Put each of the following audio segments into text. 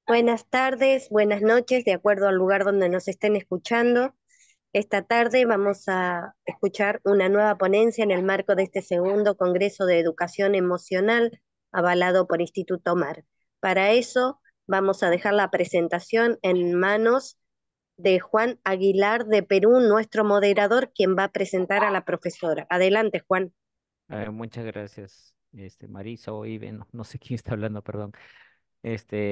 Buenas tardes, buenas noches, de acuerdo al lugar donde nos estén escuchando. Esta tarde vamos a escuchar una nueva ponencia en el marco de este segundo Congreso de Educación Emocional avalado por Instituto Mar. Para eso vamos a dejar la presentación en manos de Juan Aguilar de Perú, nuestro moderador, quien va a presentar a la profesora. Adelante, Juan. Muchas gracias, Marisa o Iben, no sé quién está hablando, perdón.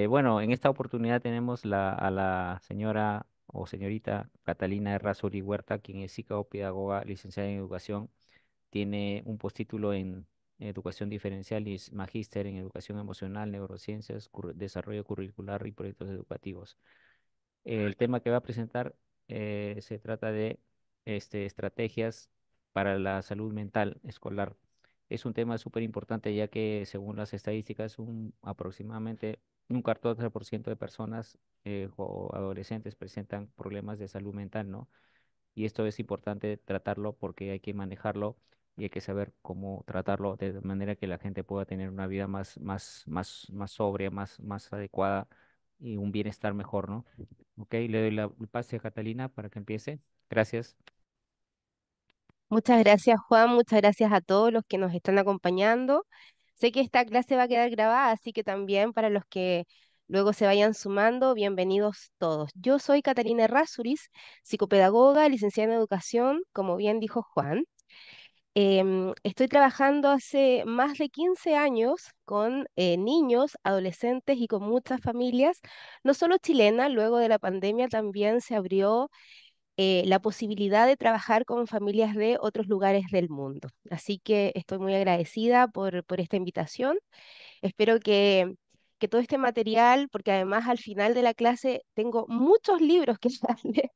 Bueno, en esta oportunidad tenemos a la señora o señorita Catalina Errázuriz Huerta, quien es psicopedagoga, licenciada en educación, tiene un postítulo en educación diferencial y es magíster en educación emocional, neurociencias, desarrollo curricular y proyectos educativos. El tema que va a presentar se trata de estrategias para la salud mental escolar. Es un tema súper importante ya que según las estadísticas aproximadamente un 14% de personas o adolescentes presentan problemas de salud mental, ¿no? Y esto es importante tratarlo porque hay que manejarlo y hay que saber cómo tratarlo de manera que la gente pueda tener una vida más sobria, más adecuada y un bienestar mejor, ¿no? Ok, le doy el pase a Catalina para que empiece. Gracias. Muchas gracias, Juan. Muchas gracias a todos los que nos están acompañando. Sé que esta clase va a quedar grabada, así que también para los que luego se vayan sumando, bienvenidos todos. Yo soy Catalina Errázuriz, psicopedagoga, licenciada en educación, como bien dijo Juan. Estoy trabajando hace más de 15 años con niños, adolescentes y con muchas familias, no solo chilenas. Luego de la pandemia también se abrió la posibilidad de trabajar con familias de otros lugares del mundo. Así que estoy muy agradecida por esta invitación. Espero que todo este material, porque además al final de la clase tengo muchos libros que darle.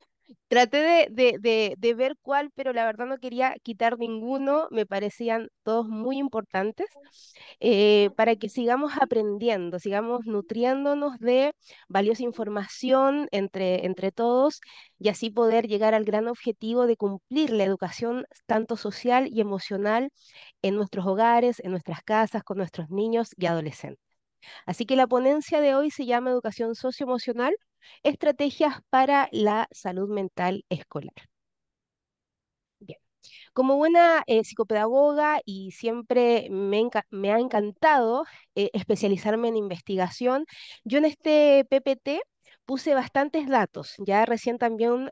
Traté de ver cuál, pero la verdad no quería quitar ninguno, me parecían todos muy importantes, para que sigamos aprendiendo, sigamos nutriéndonos de valiosa información entre todos y así poder llegar al gran objetivo de cumplir la educación tanto social y emocional en nuestros hogares, en nuestras casas, con nuestros niños y adolescentes. Así que la ponencia de hoy se llama Educación Socioemocional, Estrategias para la Salud Mental Escolar. Bien. Como buena psicopedagoga y siempre me ha encantado especializarme en investigación, yo en este PPT puse bastantes datos. Ya recién también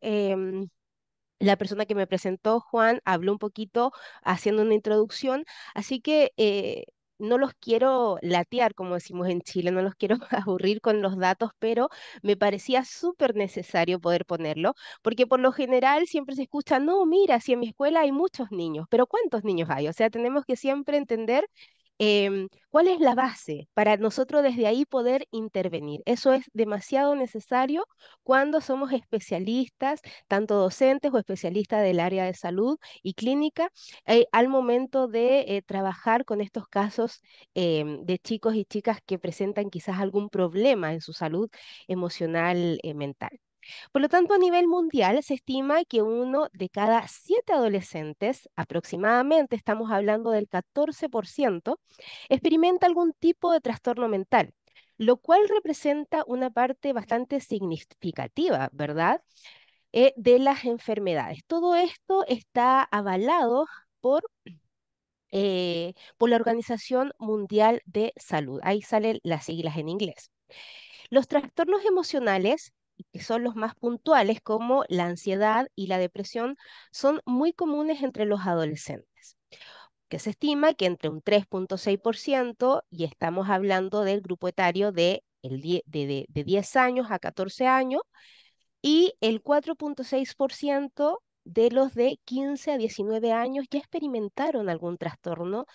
la persona que me presentó, Juan, habló un poquito haciendo una introducción, así que no los quiero latear, como decimos en Chile, no los quiero aburrir con los datos, pero me parecía súper necesario poder ponerlo, porque por lo general siempre se escucha, no, mira, si en mi escuela hay muchos niños, pero ¿cuántos niños hay? O sea, tenemos que siempre entender cuál es la base para nosotros desde ahí poder intervenir. Eso es demasiado necesario cuando somos especialistas, tanto docentes o especialistas del área de salud y clínica, al momento de trabajar con estos casos de chicos y chicas que presentan quizás algún problema en su salud emocional, mental. Por lo tanto, a nivel mundial se estima que uno de cada 7 adolescentes, aproximadamente, estamos hablando del 14%, experimenta algún tipo de trastorno mental, lo cual representa una parte bastante significativa, ¿verdad? De las enfermedades. Todo esto está avalado por, por la Organización Mundial de Salud. Ahí salen las siglas en inglés. Los trastornos emocionales, que son los más puntuales, como la ansiedad y la depresión, son muy comunes entre los adolescentes, que se estima que entre un 3,6%, y estamos hablando del grupo etario de 10 años a 14 años, y el 4,6% de los de 15 a 19 años ya experimentaron algún trastorno,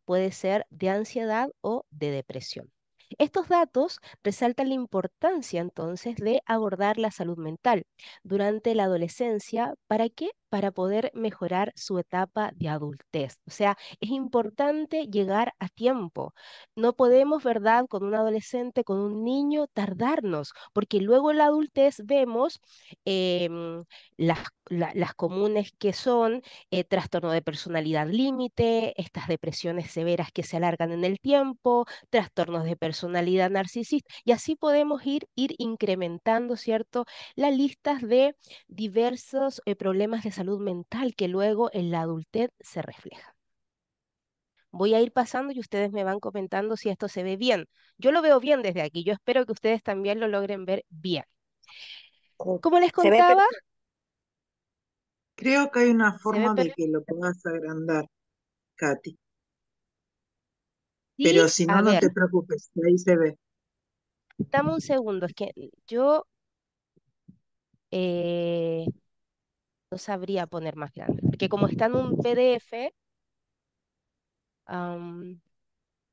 puede ser de ansiedad o de depresión. Estos datos resaltan la importancia entonces de abordar la salud mental durante la adolescencia. ¿Para qué? para poder mejorar su etapa de adultez. O sea, es importante llegar a tiempo. No podemos, ¿verdad?, con un adolescente, con un niño, tardarnos, porque luego en la adultez vemos em, las comunes que son trastorno de personalidad límite, estas depresiones severas que se alargan en el tiempo, trastornos de personalidad narcisista, y así podemos ir incrementando, ¿cierto?, las listas de diversos problemas de salud mental que luego en la adultez se reflejan. Voy a ir pasando y ustedes me van comentando si esto se ve bien. Yo lo veo bien desde aquí. Yo espero que ustedes también lo logren ver bien. Como les Se ve contaba, perfecto. Creo que hay una se ve forma de perfecto. que lo puedas agrandar, Katy. Sí, Pero si no, a no ver, te preocupes, ahí se ve. dame un segundo. Es que yo eh, no sabría poner más grande. Porque como está en un PDF, am,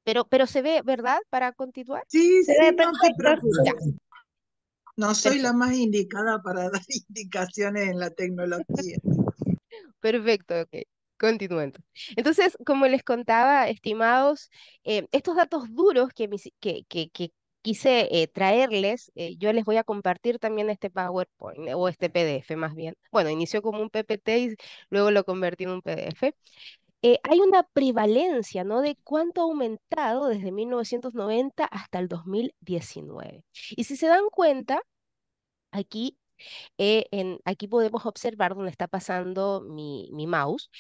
pero se ve, ¿verdad? Para continuar. Sí, Se ve sí, no te perfecto. Ya, preocupes. No soy la perfecto. más indicada para dar indicaciones en la tecnología. Perfecto, ok. Continúen. Entonces, como les contaba, estimados, estos datos duros que quise traerles, yo les voy a compartir también este PowerPoint o este PDF más bien. Bueno, inició como un PPT y luego lo convertí en un PDF. Hay una prevalencia, ¿no?, de cuánto ha aumentado desde 1990 hasta el 2019. Y si se dan cuenta, aquí aquí podemos observar donde está pasando mi mouse,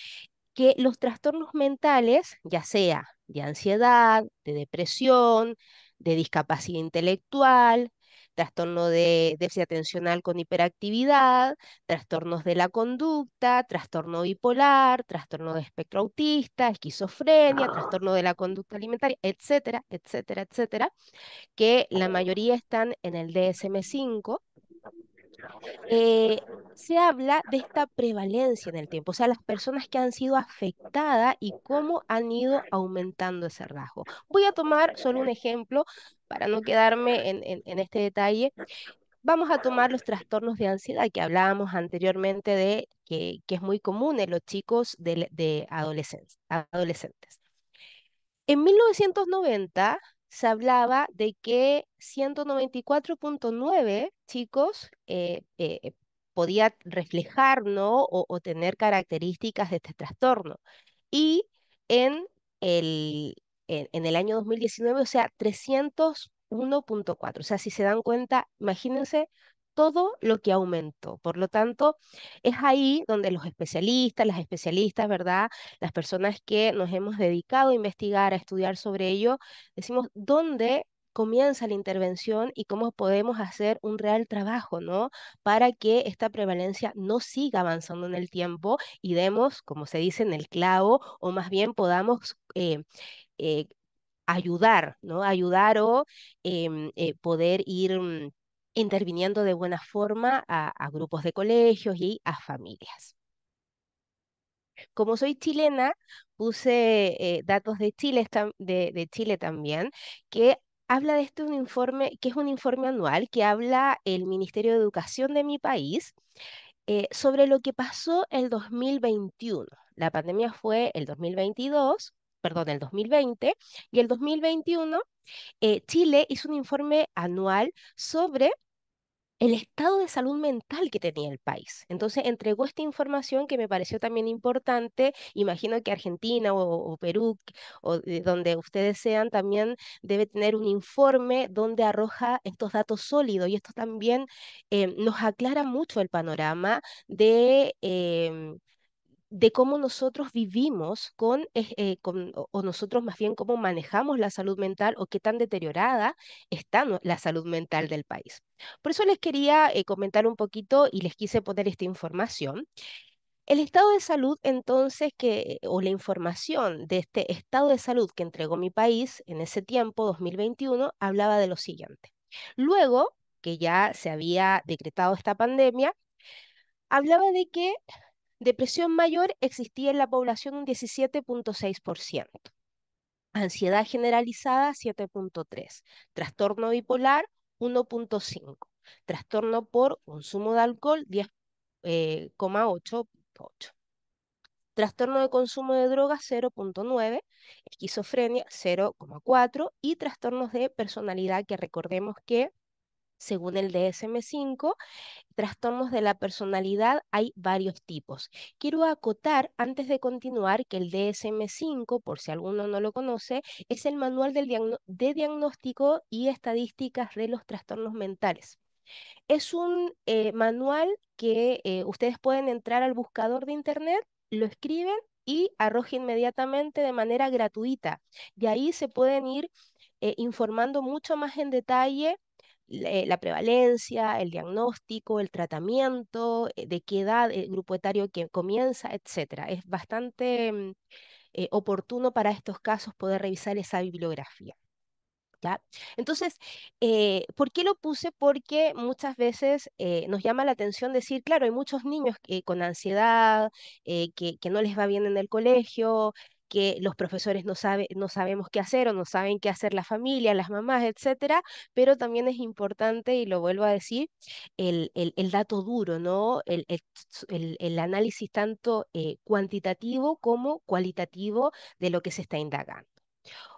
que los trastornos mentales, ya sea de ansiedad, de depresión, de discapacidad intelectual, trastorno de déficit atencional con hiperactividad, trastornos de la conducta, trastorno bipolar, trastorno de espectro autista, esquizofrenia, trastorno de la conducta alimentaria, etcétera, etcétera, etcétera, que la mayoría están en el DSM-5. Se habla de esta prevalencia en el tiempo, o sea, las personas que han sido afectadas y cómo han ido aumentando ese rasgo. Voy a tomar solo un ejemplo para no quedarme en este detalle. Vamos a tomar los trastornos de ansiedad que hablábamos anteriormente de que es muy común en los chicos de adolescentes. En 1990 se hablaba de que 194,9 chicos podía reflejar, ¿no?, o tener características de este trastorno. Y en el, en el año 2019, o sea, 301,4. O sea, si se dan cuenta, imagínense todo lo que aumentó. Por lo tanto, es ahí donde los especialistas, las especialistas, ¿verdad?, las personas que nos hemos dedicado a investigar, a estudiar sobre ello, decimos dónde comienza la intervención y cómo podemos hacer un real trabajo, ¿no?, para que esta prevalencia no siga avanzando en el tiempo y demos, como se dice, en el clavo, o más bien podamos eh, ayudar, ¿no? Ayudar o poder ir interviniendo de buena forma a grupos de colegios y a familias. Como soy chilena, puse datos de Chile, de Chile también, que habla de este un informe, que es un informe anual que habla el Ministerio de Educación de mi país sobre lo que pasó el 2021. La pandemia fue el 2022, perdón, el 2020, y el 2021 Chile hizo un informe anual sobre el estado de salud mental que tenía el país. Entonces entregó esta información que me pareció también importante. Imagino que Argentina o Perú o de donde ustedes sean también debe tener un informe donde arroja estos datos sólidos y esto también nos aclara mucho el panorama de cómo nosotros vivimos o nosotros más bien cómo manejamos la salud mental o qué tan deteriorada está la salud mental del país. Por eso les quería comentar un poquito y les quise poner esta información. El estado de salud, entonces, o la información de este estado de salud que entregó mi país en ese tiempo, 2021, hablaba de lo siguiente. Luego que ya se había decretado esta pandemia, hablaba de que depresión mayor existía en la población un 17,6%. Ansiedad generalizada 7,3%. Trastorno bipolar 1,5%. Trastorno por consumo de alcohol 10,8%. 0,8. Trastorno de consumo de drogas 0,9, esquizofrenia 0,4 y trastornos de personalidad que recordemos que según el DSM-5, trastornos de la personalidad hay varios tipos. Quiero acotar antes de continuar que el DSM-5, por si alguno no lo conoce, es el manual de diagnóstico y estadísticas de los trastornos mentales. Es un manual que ustedes pueden entrar al buscador de internet, lo escriben y arroja inmediatamente de manera gratuita. De ahí se pueden ir informando mucho más en detalle la prevalencia, el diagnóstico, el tratamiento, de qué edad, el grupo etario que comienza, etcétera. Es bastante oportuno para estos casos poder revisar esa bibliografía. ¿Ya? Entonces, ¿por qué lo puse? Porque muchas veces nos llama la atención decir, claro, hay muchos niños con ansiedad, que no les va bien en el colegio, que los profesores no sabemos qué hacer o no saben qué hacer la familia, las mamás, etcétera, pero también es importante, y lo vuelvo a decir, el dato duro, ¿no? El análisis tanto cuantitativo como cualitativo de lo que se está indagando.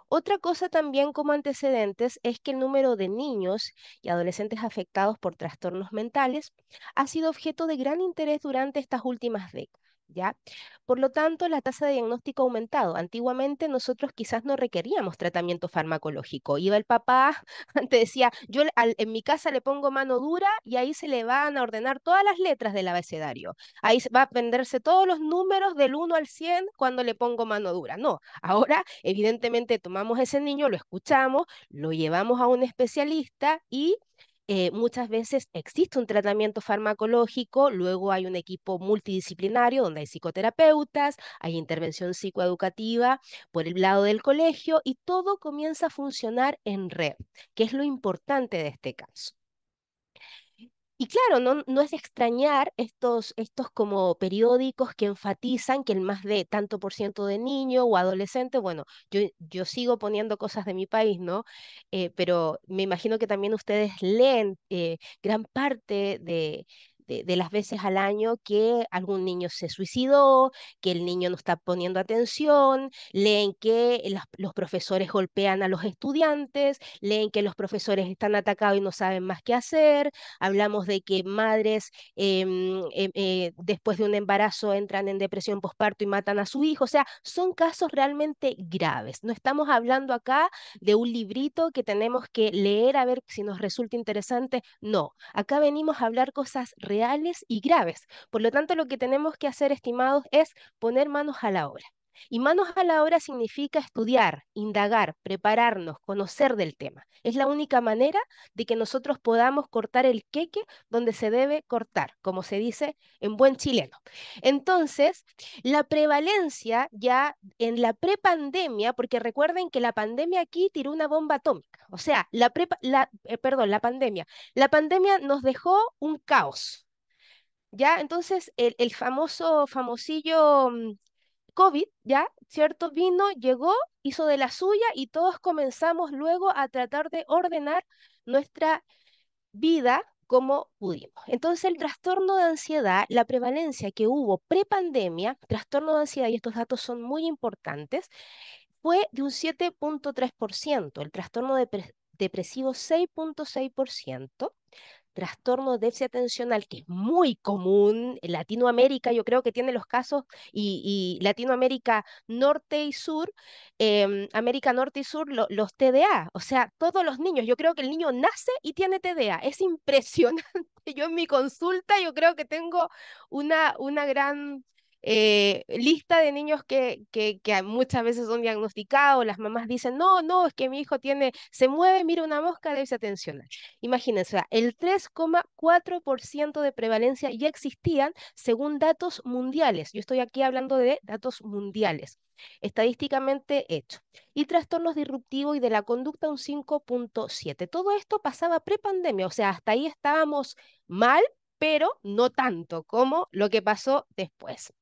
Otra cosa también como antecedentes es que el número de niños y adolescentes afectados por trastornos mentales ha sido objeto de gran interés durante estas últimas décadas. ¿Ya? Por lo tanto, la tasa de diagnóstico ha aumentado. Antiguamente nosotros quizás no requeríamos tratamiento farmacológico. Iba el papá, te decía, en mi casa le pongo mano dura y ahí se le van a ordenar todas las letras del abecedario. Ahí va a aprenderse todos los números del 1 al 100 cuando le pongo mano dura. No, ahora, evidentemente, tomamos ese niño, lo escuchamos, lo llevamos a un especialista y muchas veces existe un tratamiento farmacológico, luego hay un equipo multidisciplinario donde hay psicoterapeutas, hay intervención psicoeducativa por el lado del colegio y todo comienza a funcionar en red, que es lo importante de este caso. Y claro, no es de extrañar estos como periódicos que enfatizan que el más de tanto por ciento de niño o adolescente, bueno, yo sigo poniendo cosas de mi país, ¿no? Pero me imagino que también ustedes leen gran parte de las veces al año que algún niño se suicidó, que el niño no está poniendo atención, leen que los profesores golpean a los estudiantes, leen que los profesores están atacados y no saben más qué hacer. Hablamos de que madres después de un embarazo entran en depresión postparto y matan a su hijo. O sea, son casos realmente graves. No estamos hablando acá de un librito que tenemos que leer a ver si nos resulta interesante. No, acá venimos a hablar cosas reales y graves. Por lo tanto, lo que tenemos que hacer, estimados, es poner manos a la obra. Y manos a la obra significa estudiar, indagar, prepararnos, conocer del tema. Es la única manera de que nosotros podamos cortar el queque donde se debe cortar, como se dice en buen chileno. Entonces, la prevalencia ya en la prepandemia, porque recuerden que la pandemia aquí tiró una bomba atómica, o sea, perdón, la pandemia nos dejó un caos, ¿ya? Entonces, el famosillo COVID, ¿ya? ¿Cierto? Vino, llegó, hizo de la suya y todos comenzamos luego a tratar de ordenar nuestra vida como pudimos. Entonces, el trastorno de ansiedad, la prevalencia que hubo prepandemia, trastorno de ansiedad, y estos datos son muy importantes, fue de un 7,3%, el trastorno depresivo 6,6%, trastorno de déficit atencional, que es muy común en Latinoamérica, yo creo que tiene los casos, y Latinoamérica norte y sur, América Norte y Sur, los TDA, o sea, todos los niños, yo creo que el niño nace y tiene TDA, es impresionante. Yo en mi consulta, yo creo que tengo una gran lista de niños que muchas veces son diagnosticados, las mamás dicen, no, no, es que mi hijo se mueve, mira una mosca, déficit atencional. Imagínense, o sea, el 3,4% de prevalencia ya existían según datos mundiales. Yo estoy aquí hablando de datos mundiales, estadísticamente hecho. Y trastornos disruptivos y de la conducta un 5,7. Todo esto pasaba prepandemia, o sea, hasta ahí estábamos mal, pero no tanto como lo que pasó después.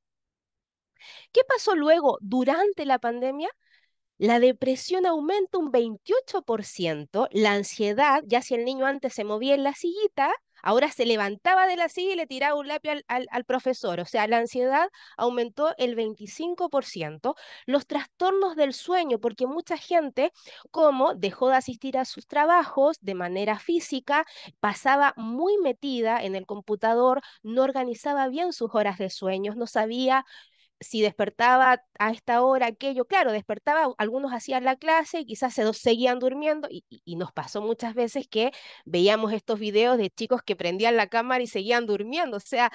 ¿Qué pasó luego durante la pandemia? La depresión aumenta un 28%, la ansiedad, ya si el niño antes se movía en la sillita, Ahora se levantaba de la silla y le tiraba un lápiz al profesor. O sea, la ansiedad aumentó el 25%. Los trastornos del sueño, porque mucha gente, como dejó de asistir a sus trabajos de manera física, pasaba muy metida en el computador, no organizaba bien sus horas de sueños, no sabía si despertaba a esta hora, aquello, claro, despertaba, algunos hacían la clase y quizás se seguían durmiendo y nos pasó muchas veces que veíamos estos videos de chicos que prendían la cámara y seguían durmiendo, o sea,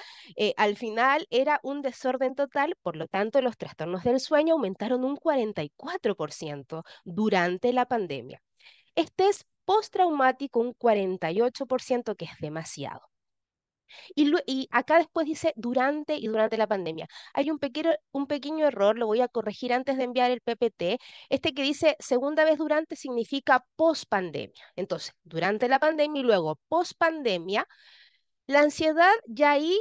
al final era un desorden total, por lo tanto los trastornos del sueño aumentaron un 44% durante la pandemia. Este es postraumático un 48%, que es demasiado. Y acá después dice durante la pandemia. Hay un pequeño error, lo voy a corregir antes de enviar el PPT. Este que dice segunda vez durante significa post pandemia. Entonces, durante la pandemia y luego post pandemia, la ansiedad ya ahí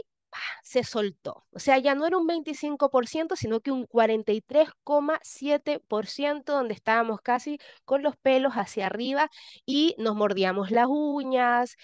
se soltó. O sea, ya no era un 25%, sino que un 43,7%, donde estábamos casi con los pelos hacia arriba y nos mordíamos las uñas,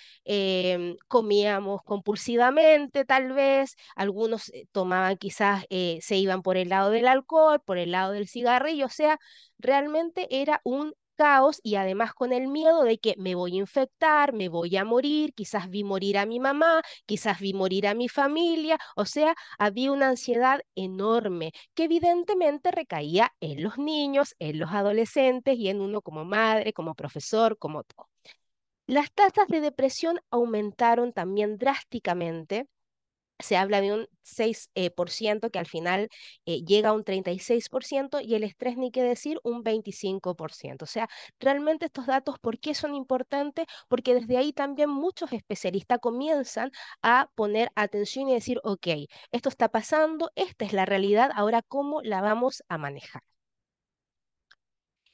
comíamos compulsivamente tal vez, algunos tomaban quizás, se iban por el lado del alcohol, por el lado del cigarrillo, o sea, realmente era un caos y además con el miedo de que me voy a infectar, me voy a morir, quizás vi morir a mi mamá, quizás vi morir a mi familia, o sea, había una ansiedad enorme que evidentemente recaía en los niños, en los adolescentes y en uno como madre, como profesor, como todo. Las tasas de depresión aumentaron también drásticamente. Se habla de un 6%, que al final llega a un 36%, y el estrés, ni qué decir, un 25%. O sea, realmente estos datos, ¿por qué son importantes? Porque desde ahí también muchos especialistas comienzan a poner atención y decir, ok, esto está pasando, esta es la realidad, ahora ¿cómo la vamos a manejar?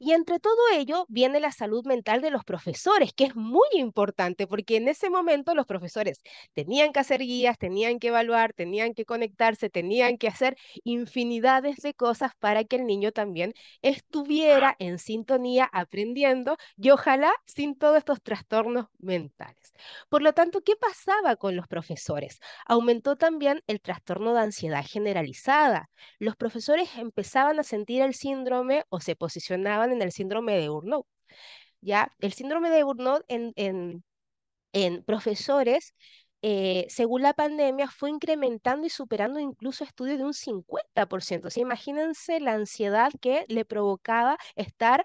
Y entre todo ello viene la salud mental de los profesores, que es muy importante, porque en ese momento los profesores tenían que hacer guías, tenían que evaluar, tenían que conectarse, tenían que hacer infinidades de cosas para que el niño también estuviera en sintonía aprendiendo y ojalá sin todos estos trastornos mentales. Por lo tanto, ¿qué pasaba con los profesores? Aumentó también el trastorno de ansiedad generalizada. Los profesores empezaban a sentir el síndrome o se posicionaban en el síndrome de Burnout. ¿Ya? El síndrome de Burnout en profesores, según la pandemia, fue incrementando y superando incluso estudios de un 50%. O sea, imagínense la ansiedad que le provocaba estar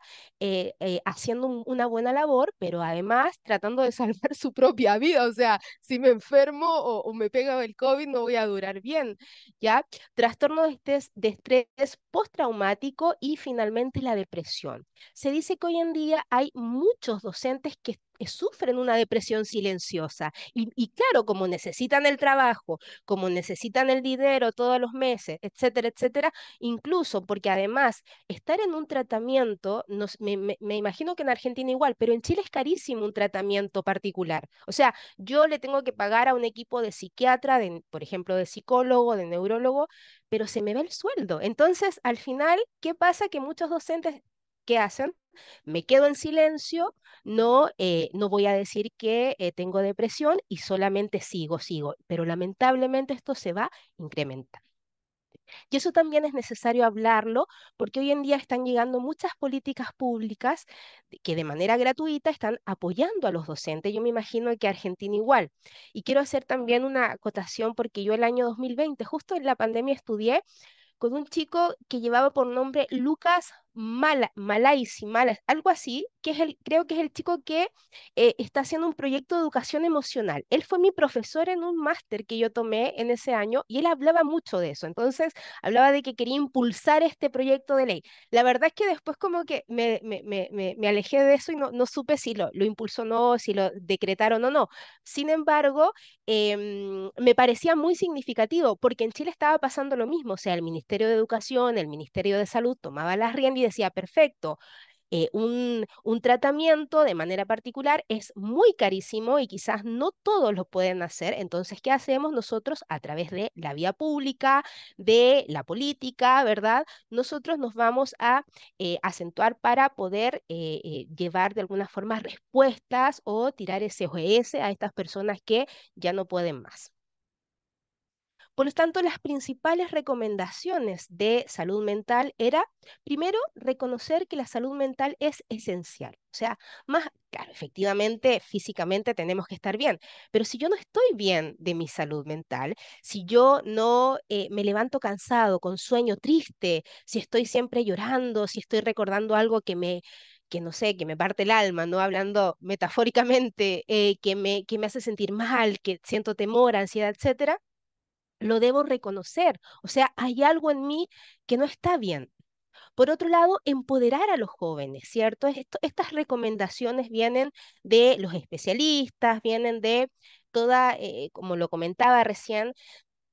haciendo una buena labor, pero además tratando de salvar su propia vida. O sea, si me enfermo o me pega el COVID, no voy a durar bien. ¿Ya? Trastorno de estrés postraumático y finalmente la depresión. Se dice que hoy en día hay muchos docentes que sufren una depresión silenciosa. Y claro, como necesitan el trabajo, como necesitan el dinero todos los meses, etcétera, etcétera, incluso porque además estar en un tratamiento, me imagino que en Argentina igual, pero en Chile es carísimo un tratamiento particular. O sea, yo le tengo que pagar a un equipo de psiquiatra, por ejemplo, de psicólogo, de neurólogo, pero se me va el sueldo. Entonces, al final, ¿qué pasa? Que muchos docentes, ¿qué hacen? Me quedo en silencio, no voy a decir que tengo depresión y solamente sigo, pero lamentablemente esto se va a incrementar. Y eso también es necesario hablarlo porque hoy en día están llegando muchas políticas públicas que de manera gratuita están apoyando a los docentes. Yo me imagino que Argentina igual. Y quiero hacer también una acotación porque yo el año 2020, justo en la pandemia, estudié con un chico que llevaba por nombre Lucas Malaisi, algo así, creo que es el chico que está haciendo un proyecto de educación emocional. Él fue mi profesor en un máster que yo tomé en ese año y él hablaba mucho de eso. Entonces, hablaba de que quería impulsar este proyecto de ley. La verdad es que después como que me alejé de eso y no supe si lo impulsó o no, si lo decretaron o no. Sin embargo, me parecía muy significativo porque en Chile estaba pasando lo mismo, o sea, el Ministerio de Educación, el Ministerio de Salud tomaba las riendas y decía, perfecto, un tratamiento de manera particular es muy carísimo y quizás no todos lo pueden hacer. Entonces, ¿qué hacemos nosotros a través de la vía pública, de la política, ¿verdad? Nosotros nos vamos a acentuar para poder llevar de alguna forma respuestas o tirar SOS a estas personas que ya no pueden más. Por lo tanto, las principales recomendaciones de salud mental era, primero, reconocer que la salud mental es esencial. O sea, más, claro, efectivamente, físicamente tenemos que estar bien, pero si yo no estoy bien de mi salud mental, si yo no me levanto cansado, con sueño triste, si estoy siempre llorando, si estoy recordando algo que no sé, que me parte el alma, ¿no? Hablando metafóricamente, que me hace sentir mal, que siento temor, ansiedad, etcétera, lo debo reconocer. O sea, hay algo en mí que no está bien. Por otro lado, empoderar a los jóvenes, ¿cierto? Estas recomendaciones vienen de los especialistas, vienen de toda, como lo comentaba recién,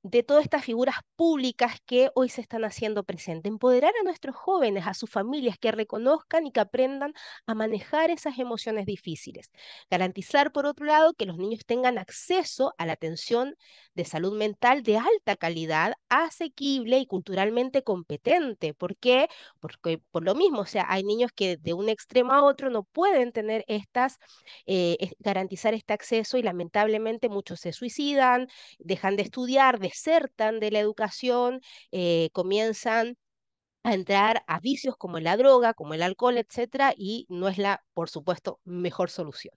de todas estas figuras públicas que hoy se están haciendo presentes. Empoderar a nuestros jóvenes, a sus familias, que reconozcan y que aprendan a manejar esas emociones difíciles. Garantizar, por otro lado, que los niños tengan acceso a la atención de salud mental de alta calidad, asequible y culturalmente competente. ¿Por qué? Porque por lo mismo, o sea, hay niños que de un extremo a otro no pueden tener garantizar este acceso y lamentablemente muchos se suicidan, dejan de estudiar, desertan de la educación, comienzan a entrar a vicios como la droga, como el alcohol, etcétera, y no es la, por supuesto, mejor solución.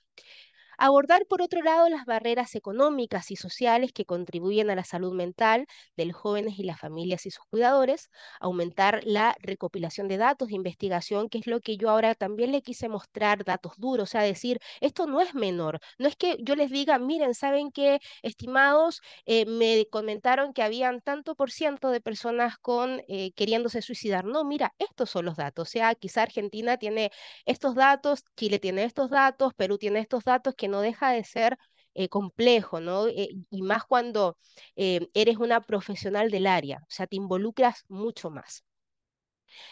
Abordar, por otro lado, las barreras económicas y sociales que contribuyen a la salud mental de los jóvenes y las familias y sus cuidadores, aumentar la recopilación de datos de investigación, que es lo que yo ahora también le quise mostrar, datos duros, o sea, decir, esto no es menor, no es que yo les diga, miren, ¿saben qué, estimados? Me comentaron que habían tanto por ciento de personas con queriéndose suicidar. No, mira, estos son los datos, o sea, quizá Argentina tiene estos datos, Chile tiene estos datos, Perú tiene estos datos, que no deja de ser complejo, ¿no? Y más cuando eres una profesional del área, o sea, te involucras mucho más.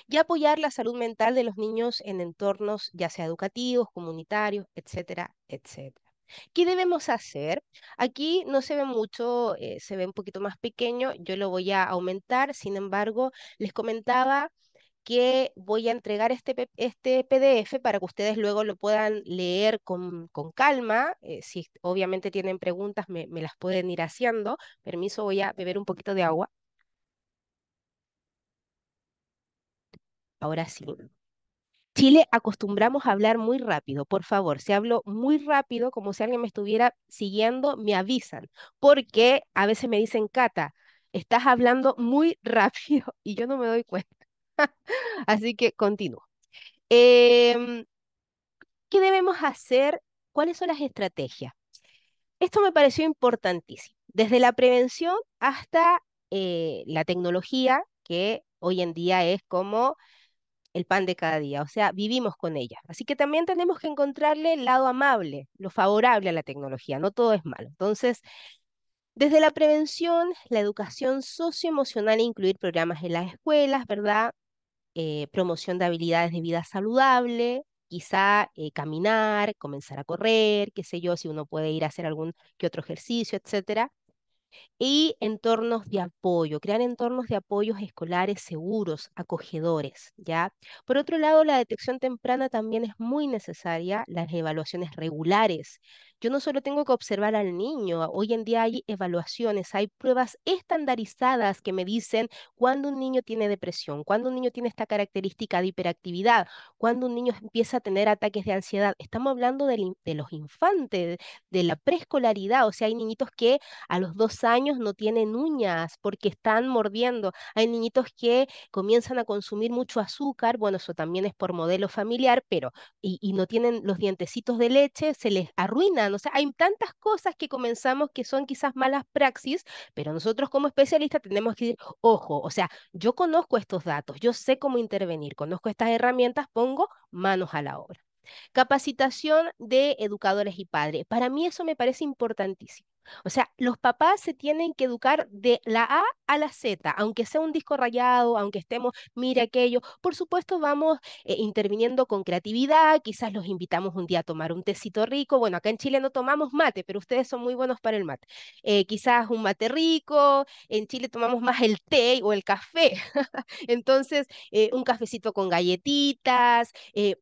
Y apoyar la salud mental de los niños en entornos ya sea educativos, comunitarios, etcétera, etcétera. ¿Qué debemos hacer? Aquí no se ve mucho, se ve un poquito más pequeño, yo lo voy a aumentar, sin embargo, les comentaba que voy a entregar este PDF para que ustedes luego lo puedan leer con calma. Si obviamente tienen preguntas, me las pueden ir haciendo. Permiso, voy a beber un poquito de agua. Ahora sí. Chile acostumbramos a hablar muy rápido. Por favor, si hablo muy rápido, como si alguien me estuviera siguiendo, me avisan, porque a veces me dicen, Cata, estás hablando muy rápido y yo no me doy cuenta. Así que continúo. Em, ¿Qué debemos hacer? ¿Cuáles son las estrategias? Esto me pareció importantísimo, desde la prevención hasta la tecnología, que hoy en día es como el pan de cada día, o sea, vivimos con ella. Así que también tenemos que encontrarle el lado amable, lo favorable a la tecnología, no todo es malo. Entonces, desde la prevención, la educación socioemocional, incluir programas en las escuelas, ¿verdad? Promoción de habilidades de vida saludable, quizá caminar, comenzar a correr, qué sé yo, si uno puede ir a hacer algún que otro ejercicio, etcétera, y entornos de apoyo, crear entornos de apoyos escolares seguros, acogedores, ¿ya? Por otro lado, la detección temprana también es muy necesaria, las evaluaciones regulares. Yo no solo tengo que observar al niño, hoy en día hay evaluaciones, hay pruebas estandarizadas que me dicen cuándo un niño tiene depresión, cuándo un niño tiene esta característica de hiperactividad, cuándo un niño empieza a tener ataques de ansiedad. Estamos hablando de los infantes, de la preescolaridad, o sea, hay niñitos que a los 2 años no tienen uñas porque están mordiendo. Hay niñitos que comienzan a consumir mucho azúcar, bueno, eso también es por modelo familiar, pero y no tienen los dientecitos de leche, se les arruinan. O sea, hay tantas cosas que comenzamos que son quizás malas praxis, pero nosotros como especialistas tenemos que decir, ojo, o sea, yo conozco estos datos, yo sé cómo intervenir, conozco estas herramientas, pongo manos a la obra. Capacitación de educadores y padres. Para mí eso me parece importantísimo. O sea, los papás se tienen que educar de la A a la Z, aunque sea un disco rayado, aunque estemos, mire aquello. Por supuesto, vamos interviniendo con creatividad, quizás los invitamos un día a tomar un tecito rico. Bueno, acá en Chile no tomamos mate, pero ustedes son muy buenos para el mate. Quizás un mate rico, en Chile tomamos más el té o el café. Entonces, un cafecito con galletitas,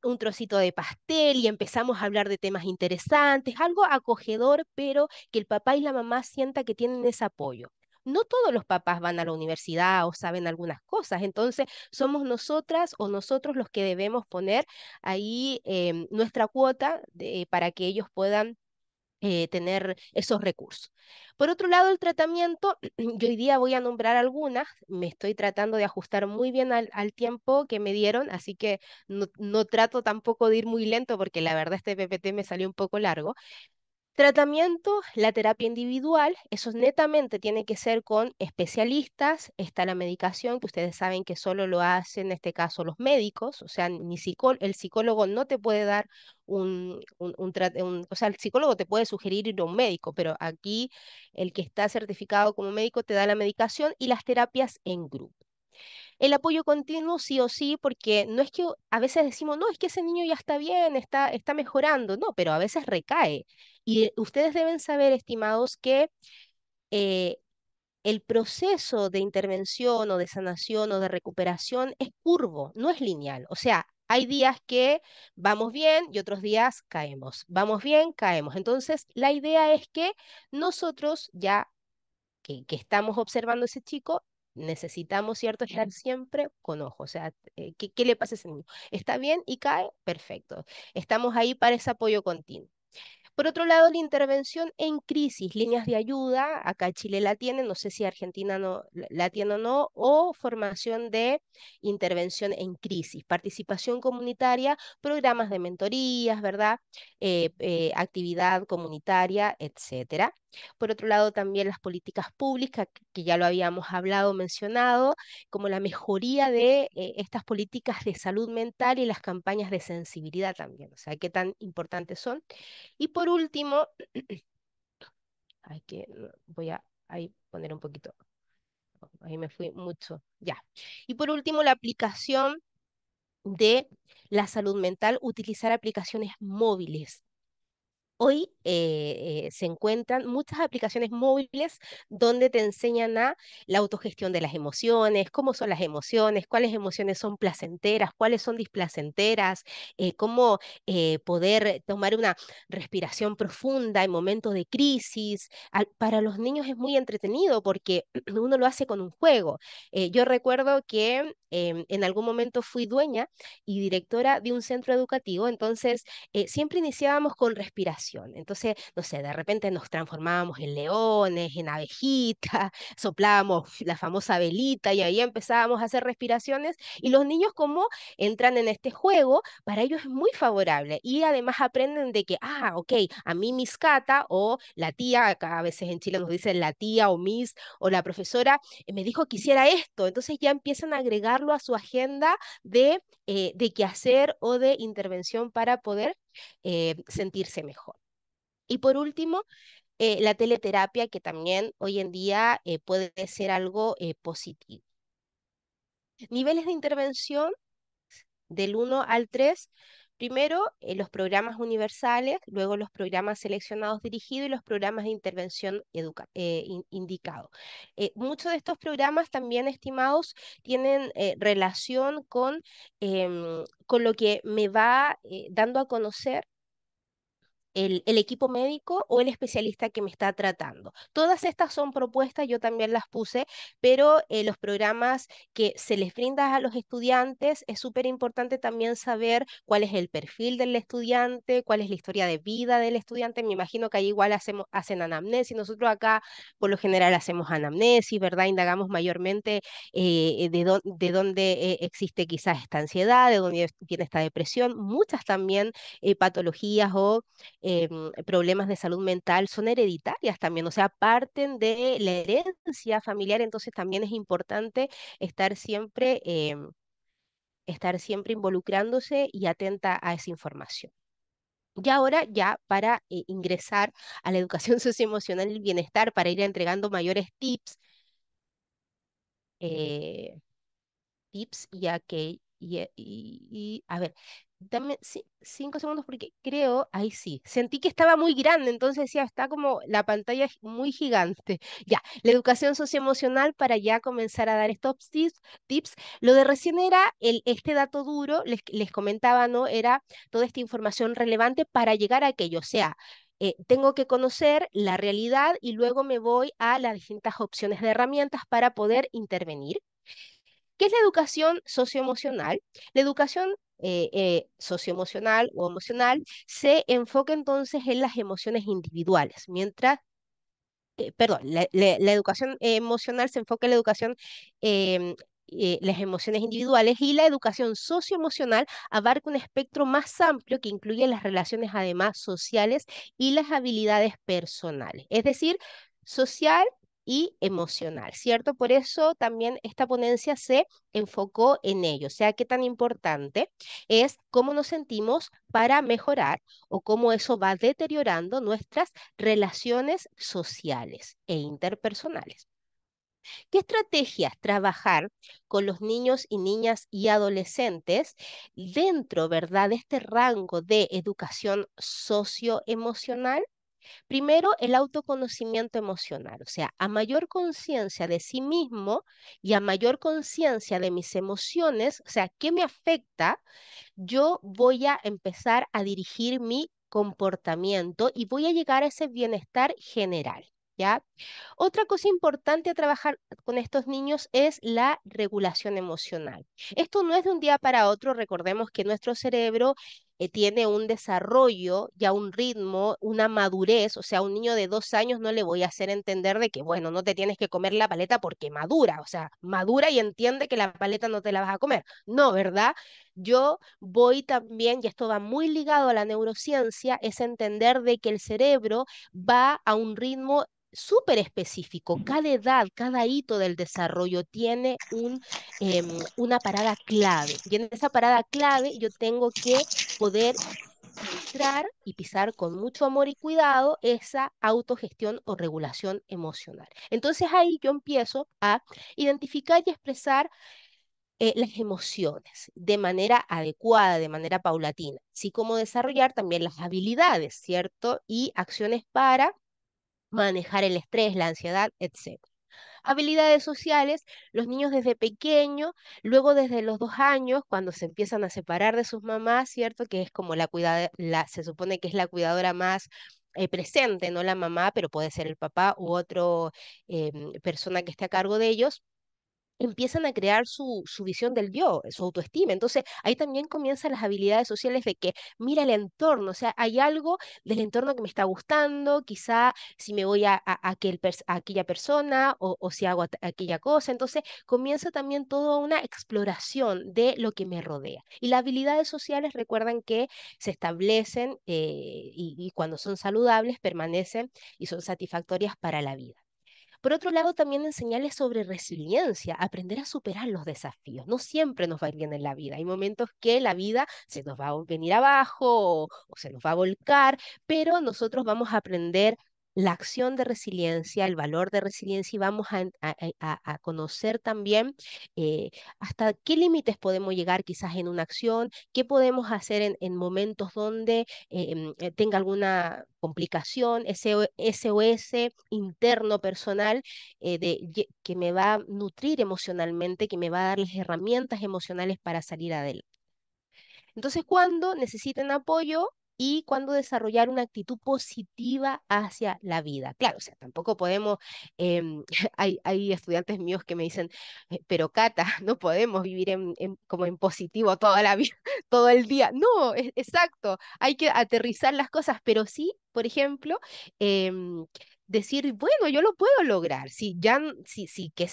un trocito de pastel y empezamos a hablar de temas interesantes, algo acogedor, pero que el papá y la mamá sienta que tienen ese apoyo. No todos los papás van a la universidad o saben algunas cosas, entonces somos nosotras o nosotros los que debemos poner ahí nuestra cuota para que ellos puedan tener esos recursos. Por otro lado, el tratamiento, yo hoy día voy a nombrar algunas, me estoy tratando de ajustar muy bien al tiempo que me dieron, así que no trato tampoco de ir muy lento porque la verdad este PPT me salió un poco largo. Tratamiento, la terapia individual, eso netamente tiene que ser con especialistas. Está la medicación, que ustedes saben que solo lo hacen en este caso los médicos, o sea, el psicólogo no te puede dar o sea, el psicólogo te puede sugerir ir a un médico, pero aquí el que está certificado como médico te da la medicación y las terapias en grupo. El apoyo continuo sí o sí, porque no es que a veces decimos, no, es que ese niño ya está bien, está mejorando, no, pero a veces recae. Y ustedes deben saber, estimados, que eh, el proceso de intervención o de sanación o de recuperación es curvo, no es lineal. O sea, hay días que vamos bien y otros días caemos. Vamos bien, caemos. Entonces, la idea es que nosotros ya que estamos observando a ese chico, necesitamos, ¿cierto?, estar siempre con ojo. O sea, ¿qué le pasa a ese niño? ¿Está bien y cae? Perfecto. Estamos ahí para ese apoyo continuo. Por otro lado, la intervención en crisis, líneas de ayuda, acá Chile la tiene, no sé si Argentina no, la tiene o no, o formación de intervención en crisis, participación comunitaria, programas de mentorías, ¿verdad? Actividad comunitaria, etcétera. Por otro lado, también las políticas públicas, que ya lo habíamos hablado, mencionado, como la mejoría de estas políticas de salud mental y las campañas de sensibilidad también, o sea, qué tan importantes son. Y por último, voy a ahí poner un poquito, ahí me fui mucho, ya. Y por último, la aplicación de la salud mental, utilizar aplicaciones móviles. Hoy se encuentran muchas aplicaciones móviles donde te enseñan a la autogestión de las emociones, cómo son las emociones, cuáles emociones son placenteras, cuáles son displacenteras, cómo poder tomar una respiración profunda en momentos de crisis. Para los niños es muy entretenido porque uno lo hace con un juego. Yo recuerdo que en algún momento fui dueña y directora de un centro educativo, entonces siempre iniciábamos con respiración. Entonces, no sé, de repente nos transformábamos en leones, en abejitas, soplábamos la famosa velita y ahí empezábamos a hacer respiraciones. Y los niños, como entran en este juego, para ellos es muy favorable. Y además aprenden de que, ok, a mí Miss Cata o la tía, acá a veces en Chile nos dicen la tía o Miss o la profesora, me dijo que hiciera esto. Entonces ya empiezan a agregarlo a su agenda de quehacer o de intervención para poder sentirse mejor. Y por último, la teleterapia, que también hoy en día puede ser algo positivo. Niveles de intervención del 1 al 3. Primero, los programas universales, luego los programas seleccionados dirigidos y los programas de intervención indicados. Muchos de estos programas también, estimados, tienen relación con lo que me va dando a conocer el equipo médico o el especialista que me está tratando. Todas estas son propuestas, yo también las puse, pero los programas que se les brinda a los estudiantes es súper importante también saber cuál es el perfil del estudiante, cuál es la historia de vida del estudiante. Me imagino que ahí igual hacen anamnesis. Nosotros acá por lo general hacemos anamnesis, ¿verdad? Indagamos mayormente de dónde existe quizás esta ansiedad, de dónde viene esta depresión, muchas también patologías o problemas de salud mental son hereditarias también, o sea, parten de la herencia familiar, entonces también es importante estar siempre, estar siempre involucrándose y atenta a esa información. Y ahora ya para ingresar a la educación socioemocional y el bienestar, para ir entregando mayores eh, tips a ver, dame 5 segundos porque creo, ahí sí, sentí que estaba muy grande, entonces decía, está como la pantalla muy gigante. Ya, la educación socioemocional para ya comenzar a dar estos tips. Lo de recién era este dato duro, les comentaba, ¿no? Era toda esta información relevante para llegar a aquello, o sea, tengo que conocer la realidad y luego me voy a las distintas opciones de herramientas para poder intervenir. ¿Qué es la educación socioemocional? La educación socioemocional o emocional se enfoca entonces en las emociones individuales, mientras perdón, la educación emocional se enfoca en la educación, em, las emociones individuales y la educación socioemocional abarca un espectro más amplio que incluye las relaciones además sociales y las habilidades personales, es decir, social y emocional, ¿cierto? Por eso también esta ponencia se enfocó en ello, o sea, qué tan importante es cómo nos sentimos para mejorar o cómo eso va deteriorando nuestras relaciones sociales e interpersonales. ¿Qué estrategias trabajar con los niños y niñas y adolescentes dentro, ¿verdad?, de este rango de educación socioemocional? Primero, el autoconocimiento emocional, o sea, a mayor conciencia de sí mismo y a mayor conciencia de mis emociones, o sea, ¿qué me afecta? Yo voy a empezar a dirigir mi comportamiento y voy a llegar a ese bienestar general, ¿ya? Otra cosa importante a trabajar con estos niños es la regulación emocional. Esto no es de un día para otro, recordemos que nuestro cerebro tiene un desarrollo, ya un ritmo, una madurez, o sea, a un niño de 2 años no le voy a hacer entender de que, bueno, no te tienes que comer la paleta porque madura, o sea, madura y entiende que la paleta no te la vas a comer. No, ¿verdad? Yo voy también, y esto va muy ligado a la neurociencia, es entender de que el cerebro va a un ritmo súper específico. Cada edad, cada hito del desarrollo tiene una parada clave. Y en esa parada clave yo tengo que poder filtrar y pisar con mucho amor y cuidado esa autogestión o regulación emocional. Entonces ahí yo empiezo a identificar y expresar las emociones de manera adecuada, de manera paulatina, así como desarrollar también las habilidades, ¿cierto? Y acciones para manejar el estrés, la ansiedad, etc. Habilidades sociales, los niños desde pequeño, luego desde los 2 años, cuando se empiezan a separar de sus mamás, ¿cierto? Que es como se supone que es la cuidadora más presente, no la mamá, pero puede ser el papá u otro persona que esté a cargo de ellos empiezan a crear su visión del yo, su autoestima. Entonces, ahí también comienzan las habilidades sociales de que mira el entorno, o sea, hay algo del entorno que me está gustando, quizá si me voy a aquella persona o si hago aquella cosa. Entonces, comienza también toda una exploración de lo que me rodea. Y las habilidades sociales, recuerdan que se establecen y cuando son saludables, permanecen y son satisfactorias para la vida. Por otro lado, también enseñarles sobre resiliencia, aprender a superar los desafíos. No siempre nos va a ir bien en la vida. Hay momentos que la vida se nos va a venir abajo o se nos va a volcar, pero nosotros vamos a aprender la acción de resiliencia, el valor de resiliencia y vamos a conocer también hasta qué límites podemos llegar quizás en una acción, qué podemos hacer en momentos donde tenga alguna complicación, SOS interno personal que me va a nutrir emocionalmente, que me va a dar las herramientas emocionales para salir adelante. Entonces, cuando necesiten apoyo y cuando desarrollar una actitud positiva hacia la vida. Claro, o sea, tampoco podemos, hay estudiantes míos que me dicen, pero Cata, no podemos vivir como en positivo toda la vida, todo el día. No, exacto, hay que aterrizar las cosas, pero sí, por ejemplo, decir, bueno, yo lo puedo lograr. Si ya, si que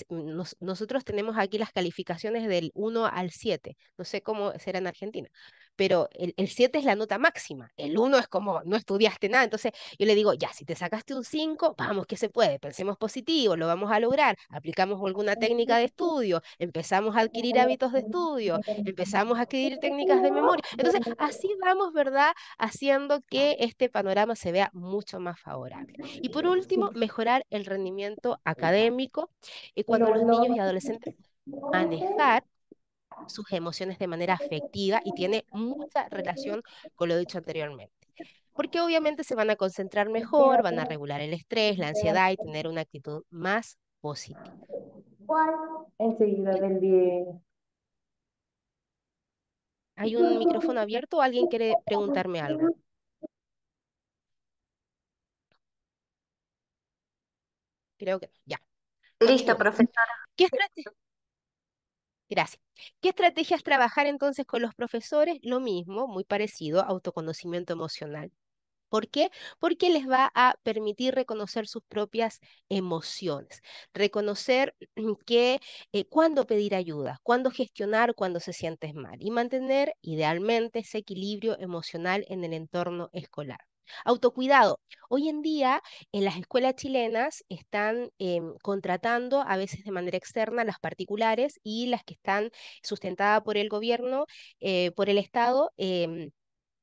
nosotros tenemos aquí las calificaciones del 1 al 7, no sé cómo será en Argentina, pero el 7 es la nota máxima, el 1 es como no estudiaste nada, entonces yo le digo, ya, si te sacaste un 5 vamos que se puede, pensemos positivo, lo vamos a lograr, aplicamos alguna técnica de estudio, empezamos a adquirir hábitos de estudio, empezamos a adquirir técnicas de memoria, entonces así vamos, ¿verdad? Haciendo que este panorama se vea mucho más favorable. Y por último, mejorar el rendimiento académico cuando los niños y adolescentes manejar sus emociones de manera afectiva y tiene mucha relación con lo dicho anteriormente. Porque obviamente se van a concentrar mejor, van a regular el estrés, la ansiedad y tener una actitud más positiva. Enseguida ¿Sí? le envié. ¿Hay un micrófono abierto o alguien quiere preguntarme algo? Creo que ya. Listo, Continúo. profesor. ¿Qué estrategia? Gracias. ¿Qué estrategias trabajar entonces con los profesores? Lo mismo, muy parecido, autoconocimiento emocional. ¿Por qué? Porque les va a permitir reconocer sus propias emociones, reconocer que cuándo pedir ayuda, cuándo gestionar cuando se sientes mal y mantener idealmente ese equilibrio emocional en el entorno escolar. Autocuidado. Hoy en día en las escuelas chilenas están contratando a veces de manera externa las particulares y las que están sustentadas por el gobierno, por el Estado.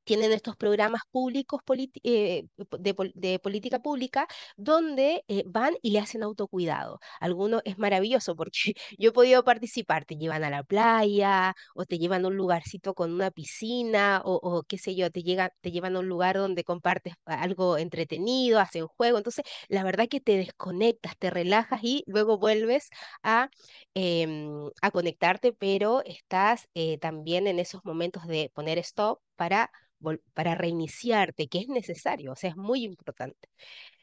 Tienen estos programas públicos de política pública donde van y le hacen autocuidado. Algunos es maravilloso porque yo he podido participar, te llevan a la playa o te llevan a un lugarcito con una piscina o qué sé yo, te llevan a un lugar donde compartes algo entretenido, hacen juego. Entonces, la verdad que te desconectas, te relajas y luego vuelves a, a conectarte, pero estás también en esos momentos de poner stop para reiniciarte, que es necesario, o sea, es muy importante.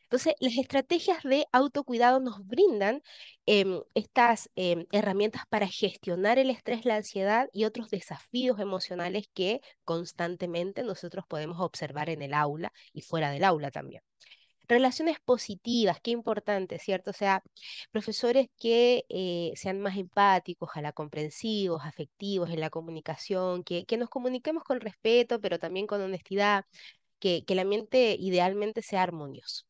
Entonces, las estrategias de autocuidado nos brindan estas herramientas para gestionar el estrés, la ansiedad y otros desafíos emocionales que constantemente nosotros podemos observar en el aula y fuera del aula también. Relaciones positivas, qué importante, ¿cierto? O sea, profesores que sean más empáticos, ojalá comprensivos, afectivos en la comunicación, que nos comuniquemos con respeto, pero también con honestidad, que el ambiente idealmente sea armonioso.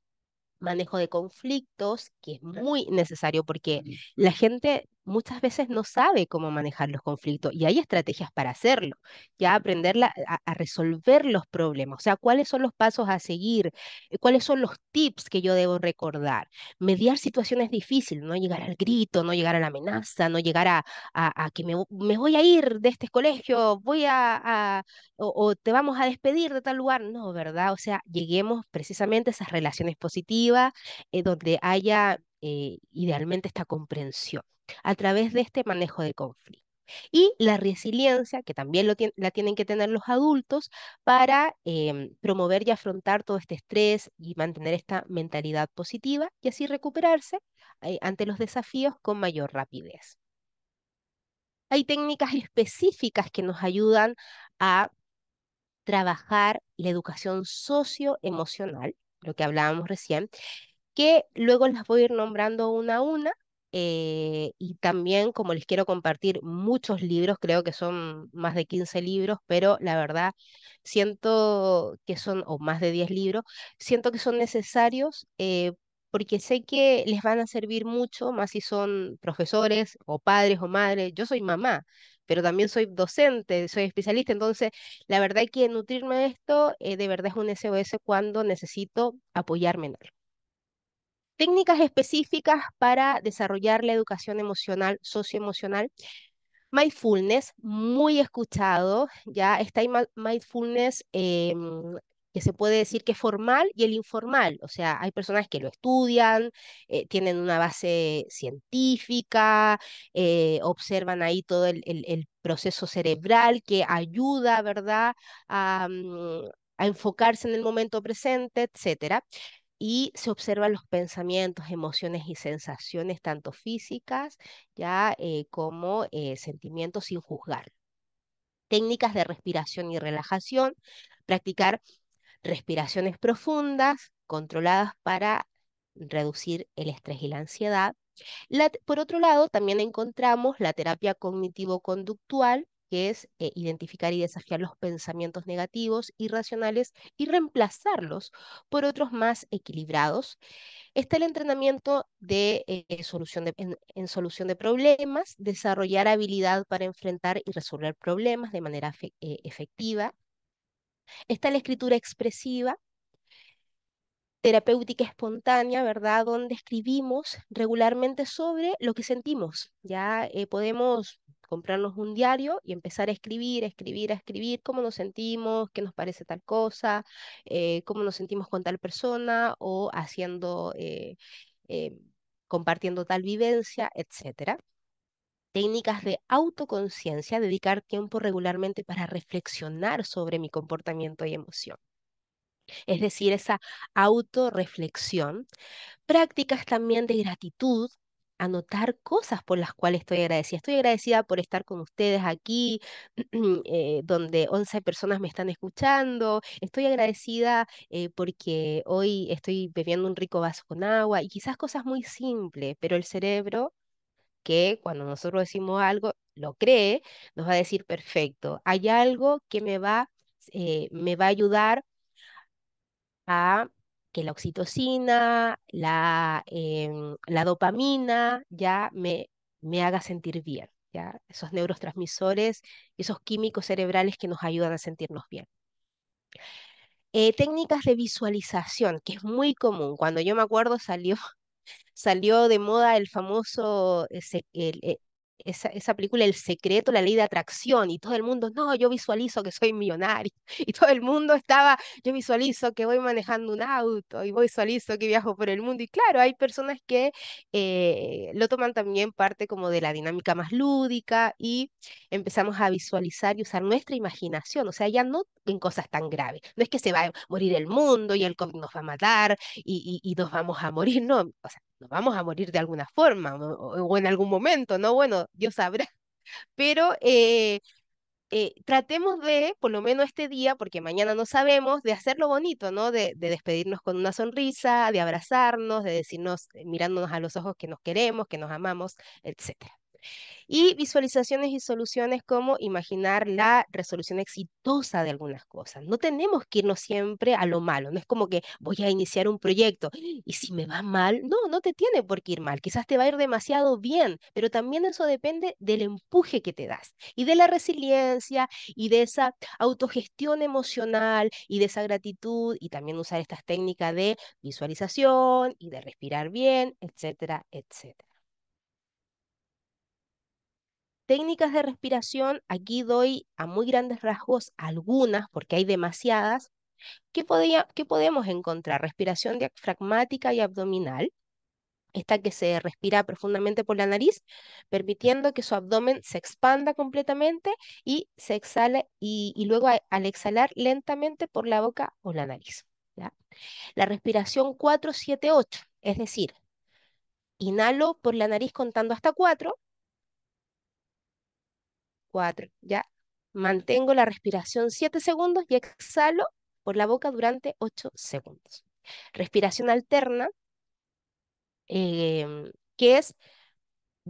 Manejo de conflictos, que es muy necesario porque la gente muchas veces no sabe cómo manejar los conflictos y hay estrategias para hacerlo, ya aprender a resolver los problemas, o sea, cuáles son los pasos a seguir, cuáles son los tips que yo debo recordar, mediar situaciones difíciles, no llegar al grito, no llegar a la amenaza, no llegar a que me voy a ir de este colegio, o te vamos a despedir de tal lugar. No, ¿verdad? O sea, lleguemos precisamente a esas relaciones positivas donde haya idealmente esta comprensión a través de este manejo de conflicto. Y la resiliencia, que también la tienen que tener los adultos para promover y afrontar todo este estrés y mantener esta mentalidad positiva y así recuperarse ante los desafíos con mayor rapidez. Hay técnicas específicas que nos ayudan a trabajar la educación socioemocional, lo que hablábamos recién, que luego las voy a ir nombrando una a una. Y también, como les quiero compartir muchos libros, creo que son más de 15 libros, pero la verdad siento que son, o más de 10 libros, siento que son necesarios porque sé que les van a servir mucho, más si son profesores o padres o madres. Yo soy mamá, pero también soy docente, soy especialista, entonces la verdad que nutrirme de esto de verdad es un SOS cuando necesito apoyarme en algo. Técnicas específicas para desarrollar la educación emocional, socioemocional. Mindfulness, muy escuchado, ya está el mindfulness que se puede decir que es formal y el informal. O sea, hay personas que lo estudian, tienen una base científica, observan ahí todo el proceso cerebral que ayuda, ¿verdad?, a enfocarse en el momento presente, etcétera y se observan los pensamientos, emociones y sensaciones, tanto físicas ya como sentimientos sin juzgar. Técnicas de respiración y relajación, practicar respiraciones profundas, controladas para reducir el estrés y la ansiedad. Por otro lado, también encontramos la terapia cognitivo-conductual, que es identificar y desafiar los pensamientos negativos, irracionales y reemplazarlos por otros más equilibrados. Está el entrenamiento de, en solución de problemas, desarrollar habilidad para enfrentar y resolver problemas de manera efectiva. Está la escritura expresiva, terapéutica espontánea, ¿verdad? Donde escribimos regularmente sobre lo que sentimos. Ya podemos comprarnos un diario y empezar a escribir, a escribir, a escribir cómo nos sentimos, qué nos parece tal cosa, cómo nos sentimos con tal persona o haciendo, eh, compartiendo tal vivencia, etcétera. Técnicas de autoconciencia, dedicar tiempo regularmente para reflexionar sobre mi comportamiento y emoción. Es decir, esa autorreflexión. Prácticas también de gratitud, anotar cosas por las cuales estoy agradecida. Estoy agradecida por estar con ustedes aquí, donde 11 personas me están escuchando. Estoy agradecida porque hoy estoy bebiendo un rico vaso con agua y quizás cosas muy simples, pero el cerebro, que cuando nosotros decimos algo, lo cree, nos va a decir, perfecto, hay algo que me va a ayudar a que la oxitocina, la dopamina ya me haga sentir bien, ¿ya? Esos neurotransmisores, esos químicos cerebrales que nos ayudan a sentirnos bien. Técnicas de visualización, que es muy común. Cuando yo me acuerdo salió de moda el famoso, esa película El Secreto, la ley de atracción, y todo el mundo, no, yo visualizo que soy millonario, y todo el mundo estaba, yo visualizo que voy manejando un auto, y visualizo que viajo por el mundo, y claro, hay personas que lo toman también parte como de la dinámica más lúdica, y empezamos a visualizar y usar nuestra imaginación, o sea, ya no en cosas tan graves, no es que se va a morir el mundo y el COVID nos va a matar, y nos vamos a morir, no, o sea, nos vamos a morir de alguna forma o en algún momento, ¿no? Bueno, Dios sabrá, pero tratemos de, por lo menos este día, porque mañana no sabemos, de hacerlo bonito, ¿no? De despedirnos con una sonrisa, de abrazarnos, de decirnos, mirándonos a los ojos que nos queremos, que nos amamos, etcétera. Y visualizaciones y soluciones como imaginar la resolución exitosa de algunas cosas. No tenemos que irnos siempre a lo malo. No es como que voy a iniciar un proyecto y si me va mal, no, no te tiene por qué ir mal. Quizás te va a ir demasiado bien, pero también eso depende del empuje que te das y de la resiliencia y de esa autogestión emocional y de esa gratitud y también usar estas técnicas de visualización y de respirar bien, etcétera, etcétera. Técnicas de respiración, aquí doy a muy grandes rasgos algunas, porque hay demasiadas. ¿Qué podemos encontrar? Respiración diafragmática y abdominal, esta que se respira profundamente por la nariz, permitiendo que su abdomen se expanda completamente y se exhala y luego al exhalar lentamente por la boca o la nariz. ¿Ya? La respiración 4-7-8, es decir, inhalo por la nariz contando hasta 4, 4, ¿ya? Mantengo la respiración 7 segundos y exhalo por la boca durante 8 segundos. Respiración alterna, que es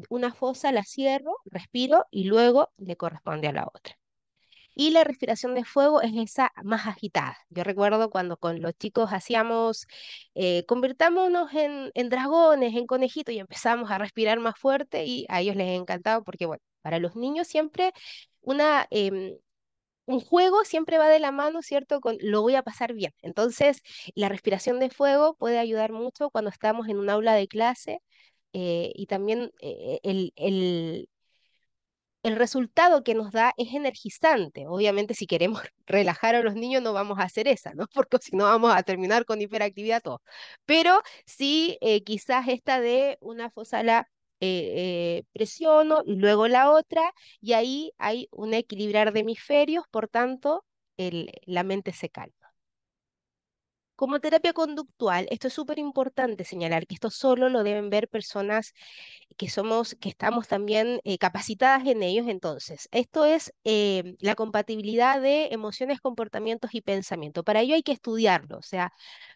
una fosa, la cierro, respiro y luego le corresponde a la otra. Y la respiración de fuego es esa más agitada. Yo recuerdo cuando con los chicos hacíamos, convirtámonos en dragones, en conejitos y empezamos a respirar más fuerte y a ellos les encantaba porque, bueno, para los niños siempre una, un juego siempre va de la mano, ¿cierto? Con lo voy a pasar bien. Entonces, la respiración de fuego puede ayudar mucho cuando estamos en un aula de clase y también el resultado que nos da es energizante. Obviamente, si queremos relajar a los niños, no vamos a hacer esa, ¿no? Porque si no, vamos a terminar con hiperactividad todos. Pero sí, quizás esta de una fosala presiono y luego la otra, y ahí hay un equilibrar de hemisferios, por tanto, la mente se calma. Como terapia conductual, esto es súper importante señalar que esto solo lo deben ver personas que estamos también capacitadas en ellos. Entonces, esto es la compatibilidad de emociones, comportamientos y pensamiento. Para ello hay que estudiarlo, o sea,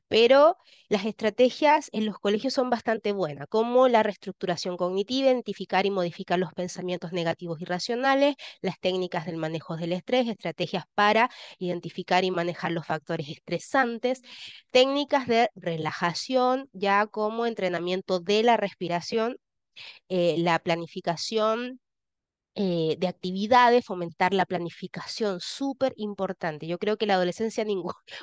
pero las estrategias en los colegios son bastante buenas, como la reestructuración cognitiva, identificar y modificar los pensamientos negativos y racionales, las técnicas del manejo del estrés, estrategias para identificar y manejar los factores estresantes, técnicas de relajación, ya como entrenamiento de la respiración, la planificación de actividades, fomentar la planificación, súper importante. Yo creo que la adolescencia,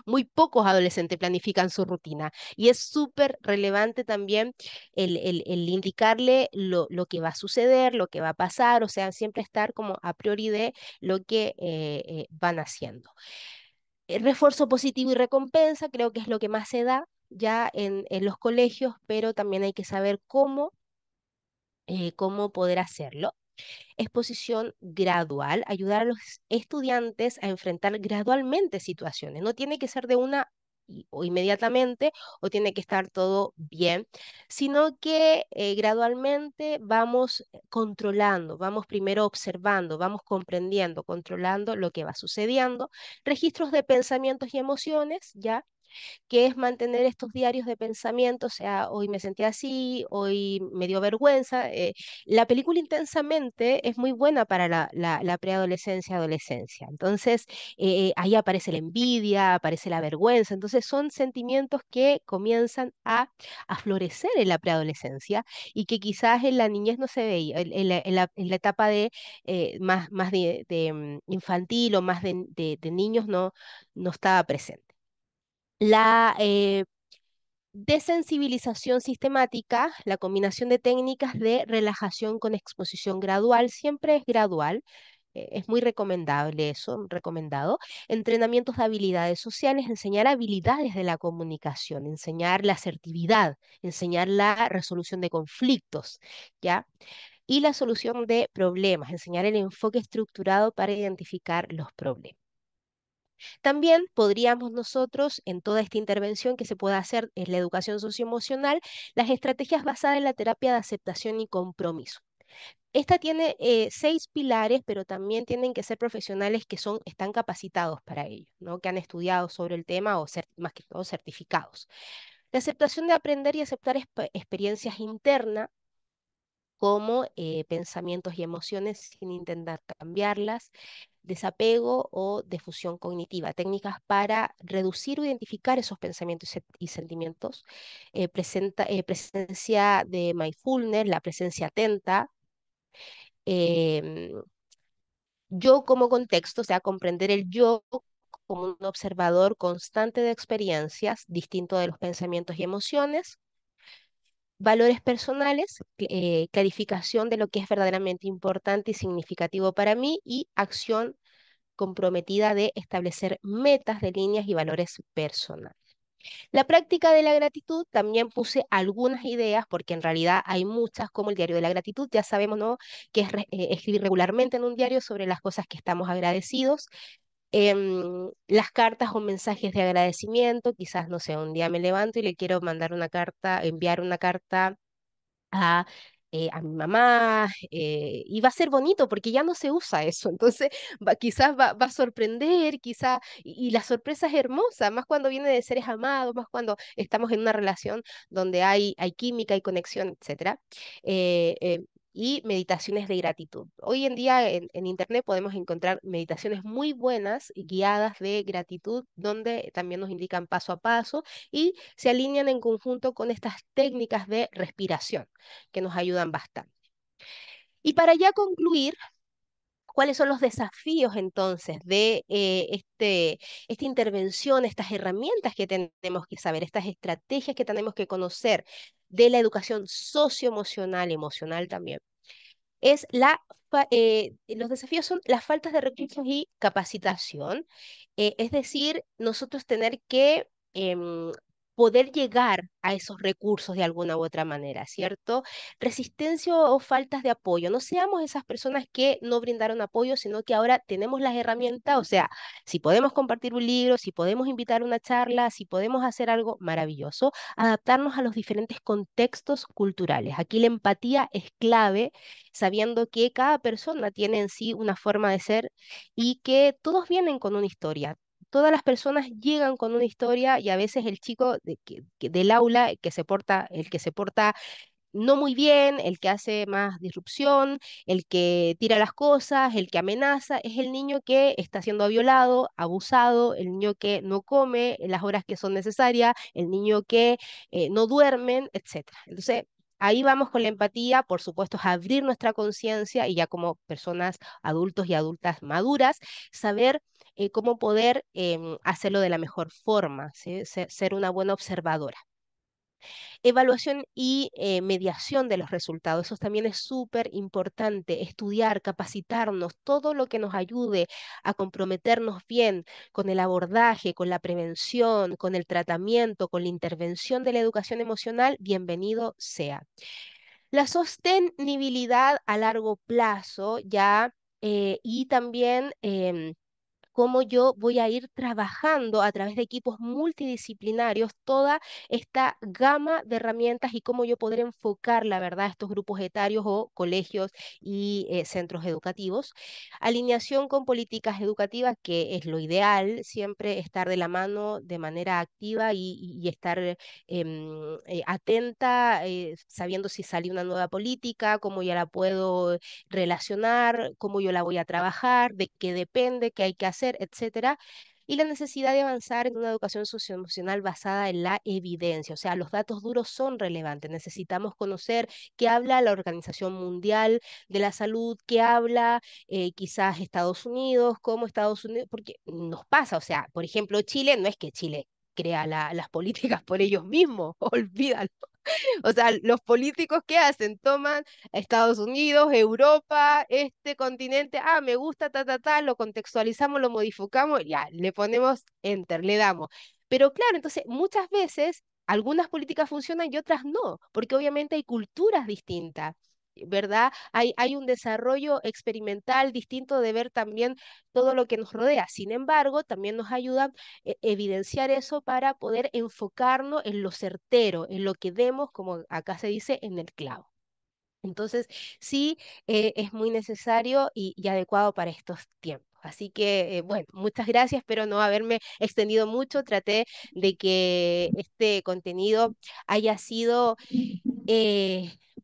muy pocos adolescentes planifican su rutina y es súper relevante también el indicarle lo que va a suceder, lo que va a pasar, o sea, siempre estar como a priori de lo que van haciendo. Refuerzo positivo y recompensa, creo que es lo que más se da ya en los colegios, pero también hay que saber cómo poder hacerlo. Exposición gradual, ayudar a los estudiantes a enfrentar gradualmente situaciones. No tiene que ser de una o inmediatamente o tiene que estar todo bien, sino que gradualmente vamos controlando, vamos primero observando, vamos comprendiendo, controlando lo que va sucediendo. Registros de pensamientos y emociones, ¿ya? Que es mantener estos diarios de pensamiento, o sea, hoy me sentí así, hoy me dio vergüenza. La película Intensamente es muy buena para la preadolescencia, adolescencia. Entonces, ahí aparece la envidia, aparece la vergüenza. Entonces, son sentimientos que comienzan a florecer en la preadolescencia y que quizás en la niñez no se veía, en la etapa de más de infantil o más de niños no estaba presente. La desensibilización sistemática, la combinación de técnicas de relajación con exposición gradual, siempre es gradual, es muy recomendable eso, recomendado. Entrenamientos de habilidades sociales, enseñar habilidades de la comunicación, enseñar la asertividad, enseñar la resolución de conflictos, ¿ya? Y la solución de problemas, enseñar el enfoque estructurado para identificar los problemas. También podríamos nosotros, en toda esta intervención que se pueda hacer en la educación socioemocional, las estrategias basadas en la terapia de aceptación y compromiso. Esta tiene 6 pilares, pero también tienen que ser profesionales que están capacitados para ello, ¿no? Que han estudiado sobre el tema o ser, más que todo certificados. La aceptación de aprender y aceptar experiencias internas como pensamientos y emociones sin intentar cambiarlas, desapego o defusión cognitiva, técnicas para reducir o identificar esos pensamientos y sentimientos, presencia de mindfulness, la presencia atenta, em, yo como contexto, o sea, comprender el yo como un observador constante de experiencias, distinto de los pensamientos y emociones, valores personales, clarificación de lo que es verdaderamente importante y significativo para mí y acción comprometida de establecer metas de líneas y valores personales. La práctica de la gratitud también puse algunas ideas, porque en realidad hay muchas, como el diario de la gratitud, ya sabemos, ¿no? Que es escribir regularmente en un diario sobre las cosas que estamos agradecidos. Las cartas o mensajes de agradecimiento, quizás, no sé, un día me levanto y le quiero mandar una carta, enviar una carta a, a mi mamá, y va a ser bonito porque ya no se usa eso, entonces quizás va a sorprender, quizás, y la sorpresa es hermosa, más cuando viene de seres amados, más cuando estamos en una relación donde hay química, hay conexión, etcétera. Eh, eh, y meditaciones de gratitud. Hoy en día en Internet podemos encontrar meditaciones muy buenas y guiadas de gratitud, donde también nos indican paso a paso y se alinean en conjunto con estas técnicas de respiración que nos ayudan bastante. Y para ya concluir, ¿cuáles son los desafíos entonces de esta intervención, estas herramientas que tenemos que saber, estas estrategias que tenemos que conocer de la educación socioemocional, emocional también? Los desafíos son las faltas de recursos y capacitación, es decir, nosotros tener que poder llegar a esos recursos de alguna u otra manera, ¿cierto? Resistencia o faltas de apoyo. No seamos esas personas que no brindaron apoyo, sino que ahora tenemos las herramientas, o sea, si podemos compartir un libro, si podemos invitar a una charla, si podemos hacer algo maravilloso, adaptarnos a los diferentes contextos culturales. Aquí la empatía es clave, sabiendo que cada persona tiene en sí una forma de ser y que todos vienen con una historia. todas las personas llegan con una historia y a veces el chico del aula, el que se porta no muy bien, el que hace más disrupción, el que tira las cosas, el que amenaza, es el niño que está siendo violado, abusado, el niño que no come en las horas que son necesarias, el niño que no duermen, etcétera. Entonces, ahí vamos con la empatía, por supuesto, es abrir nuestra conciencia y ya como personas adultos y adultas maduras, saber cómo poder hacerlo de la mejor forma, ¿sí? Ser una buena observadora. Evaluación y mediación de los resultados. Eso también es súper importante. Estudiar, capacitarnos, todo lo que nos ayude a comprometernos bien con el abordaje, con la prevención, con el tratamiento, con la intervención de la educación emocional, bienvenido sea. La sostenibilidad a largo plazo ya y también cómo yo voy a ir trabajando a través de equipos multidisciplinarios toda esta gama de herramientas y cómo yo podré enfocar, la verdad, estos grupos etarios o colegios y centros educativos. Alineación con políticas educativas, que es lo ideal, siempre estar de la mano de manera activa y estar atenta, sabiendo si sale una nueva política, cómo ya la puedo relacionar, cómo yo la voy a trabajar, de qué depende, qué hay que hacer, etcétera. Y la necesidad de avanzar en una educación socioemocional basada en la evidencia, o sea, los datos duros son relevantes. Necesitamos conocer qué habla la Organización Mundial de la Salud, qué habla quizás Estados Unidos, cómo Estados Unidos, porque nos pasa, o sea, por ejemplo, Chile, no es que Chile crea las políticas por ellos mismos, olvídalo. O sea, los políticos ¿qué hacen? Toman a Estados Unidos, Europa, este continente, me gusta, lo contextualizamos, lo modificamos, ya, le ponemos enter, le damos. Pero claro, entonces muchas veces algunas políticas funcionan y otras no, porque obviamente hay culturas distintas. ¿Verdad? Hay un desarrollo experimental distinto de ver también todo lo que nos rodea. Sin embargo, también nos ayuda evidenciar eso para poder enfocarnos en lo certero, en lo que demos, como acá se dice, en el clavo. Entonces, sí, es muy necesario y adecuado para estos tiempos. Así que, bueno, muchas gracias. Espero no haberme extendido mucho. Traté de que este contenido haya sido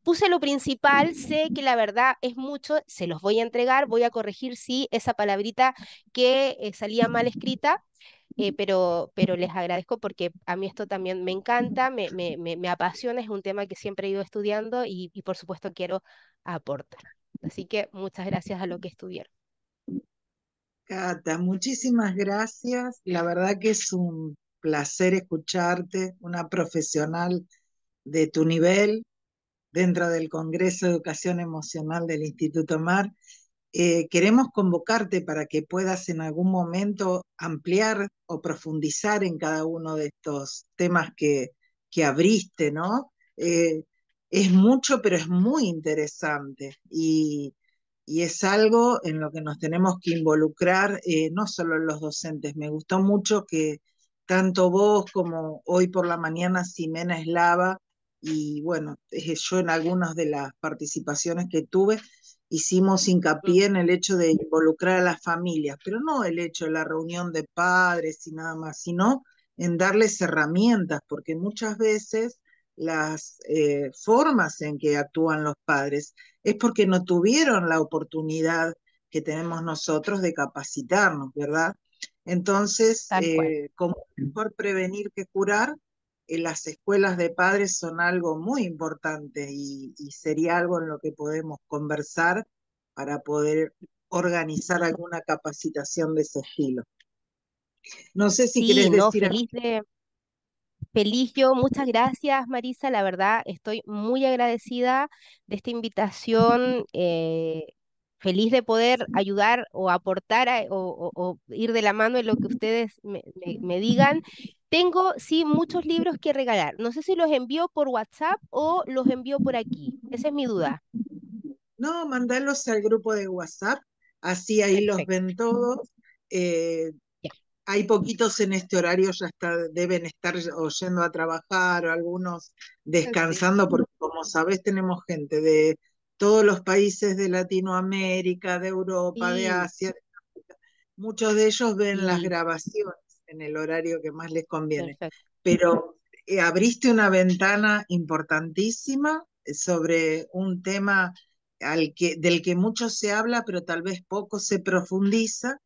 puse lo principal, sé que la verdad es mucho, se los voy a entregar, voy a corregir sí esa palabrita que salía mal escrita, pero les agradezco porque a mí esto también me encanta, me apasiona, es un tema que siempre he ido estudiando y por supuesto quiero aportar. Así que muchas gracias a lo que estuvieron. Cata, muchísimas gracias. La verdad que es un placer escucharte, una profesional de tu nivel dentro del Congreso de Educación Emocional del Instituto Mar. Queremos convocarte para que puedas en algún momento ampliar o profundizar en cada uno de estos temas que abriste, ¿no? Es mucho, pero es muy interesante y es algo en lo que nos tenemos que involucrar, no solo los docentes. Me gustó mucho que tanto vos como hoy por la mañana Ximena Eslava y bueno, yo en algunas de las participaciones que tuve, hicimos hincapié en el hecho de involucrar a las familias, pero no el hecho de la reunión de padres y nada más, sino en darles herramientas, porque muchas veces las formas en que actúan los padres es porque no tuvieron la oportunidad que tenemos nosotros de capacitarnos, ¿verdad? Entonces, Tal cual. como mejor prevenir que curar, las escuelas de padres son algo muy importante y sería algo en lo que podemos conversar para poder organizar alguna capacitación de ese estilo. No sé si Sí, querés no, decir algo. feliz yo, muchas gracias Marisa, la verdad estoy muy agradecida de esta invitación, feliz de poder ayudar o aportar o ir de la mano en lo que ustedes me digan. Tengo, sí, muchos libros que regalar. No sé si los envío por WhatsApp o los envío por aquí. Esa es mi duda. No, mandarlos al grupo de WhatsApp, así ahí los Perfecto. ven todos. Eh, Ya. Hay poquitos en este horario, deben estar o yendo a trabajar o algunos Sí. descansando, porque como sabés tenemos gente de todos los países de Latinoamérica, de Europa, de Sí. Asia, muchos de ellos ven las Sí, grabaciones en el horario que más les conviene. perfecto. Pero abriste una ventana importantísima sobre un tema del que mucho se habla, pero tal vez poco se profundiza,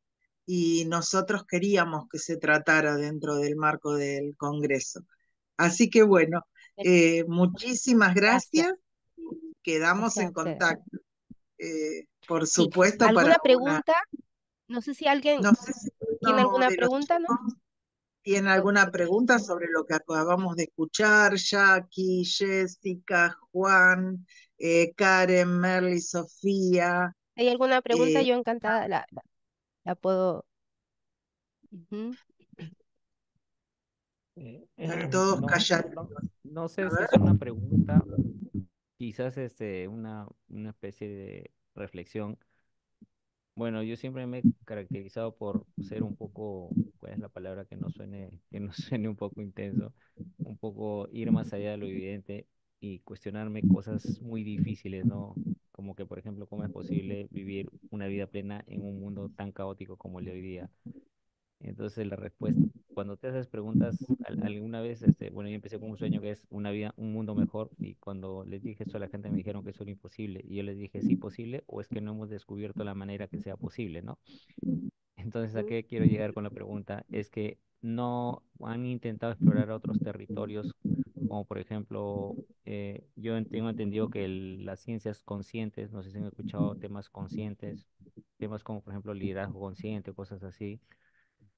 y nosotros queríamos que se tratara dentro del marco del Congreso. Así que bueno, muchísimas Gracias, gracias. Quedamos gracias a en ustedes. contacto, por Sí, supuesto, para ¿alguna una... pregunta? No sé si alguien No sé si tiene uno alguna de los pregunta, ¿no? chicos tiene Ok. alguna pregunta sobre lo que acabamos de escuchar. Jackie, Jessica, Juan, Karen, Merly, Sofía, ¿Hay alguna pregunta? eh, Yo encantada la puedo. Ujú. todos No, calladitos. no sé A si ver. es una pregunta, quizás una especie de reflexión. Bueno, yo siempre me he caracterizado por ser un poco, ¿cuál es la palabra que no suene un poco intenso? Un poco ir más allá de lo evidente y cuestionarme cosas muy difíciles, ¿no? Como que, por ejemplo, ¿cómo es posible vivir una vida plena en un mundo tan caótico como el de hoy día? Entonces la respuesta, cuando te haces preguntas, alguna vez, bueno, yo empecé con un sueño que es una vida, un mundo mejor, y cuando les dije eso a la gente me dijeron que eso era imposible, y yo les dije, ¿sí posible? ¿O es que no hemos descubierto la manera que sea posible, ¿no? Entonces, ¿a Ujú. qué quiero llegar con la pregunta? Es que no han intentado explorar otros territorios, como por ejemplo, tengo entendido que las ciencias conscientes, no sé si han escuchado temas conscientes, temas como por ejemplo liderazgo consciente, cosas así,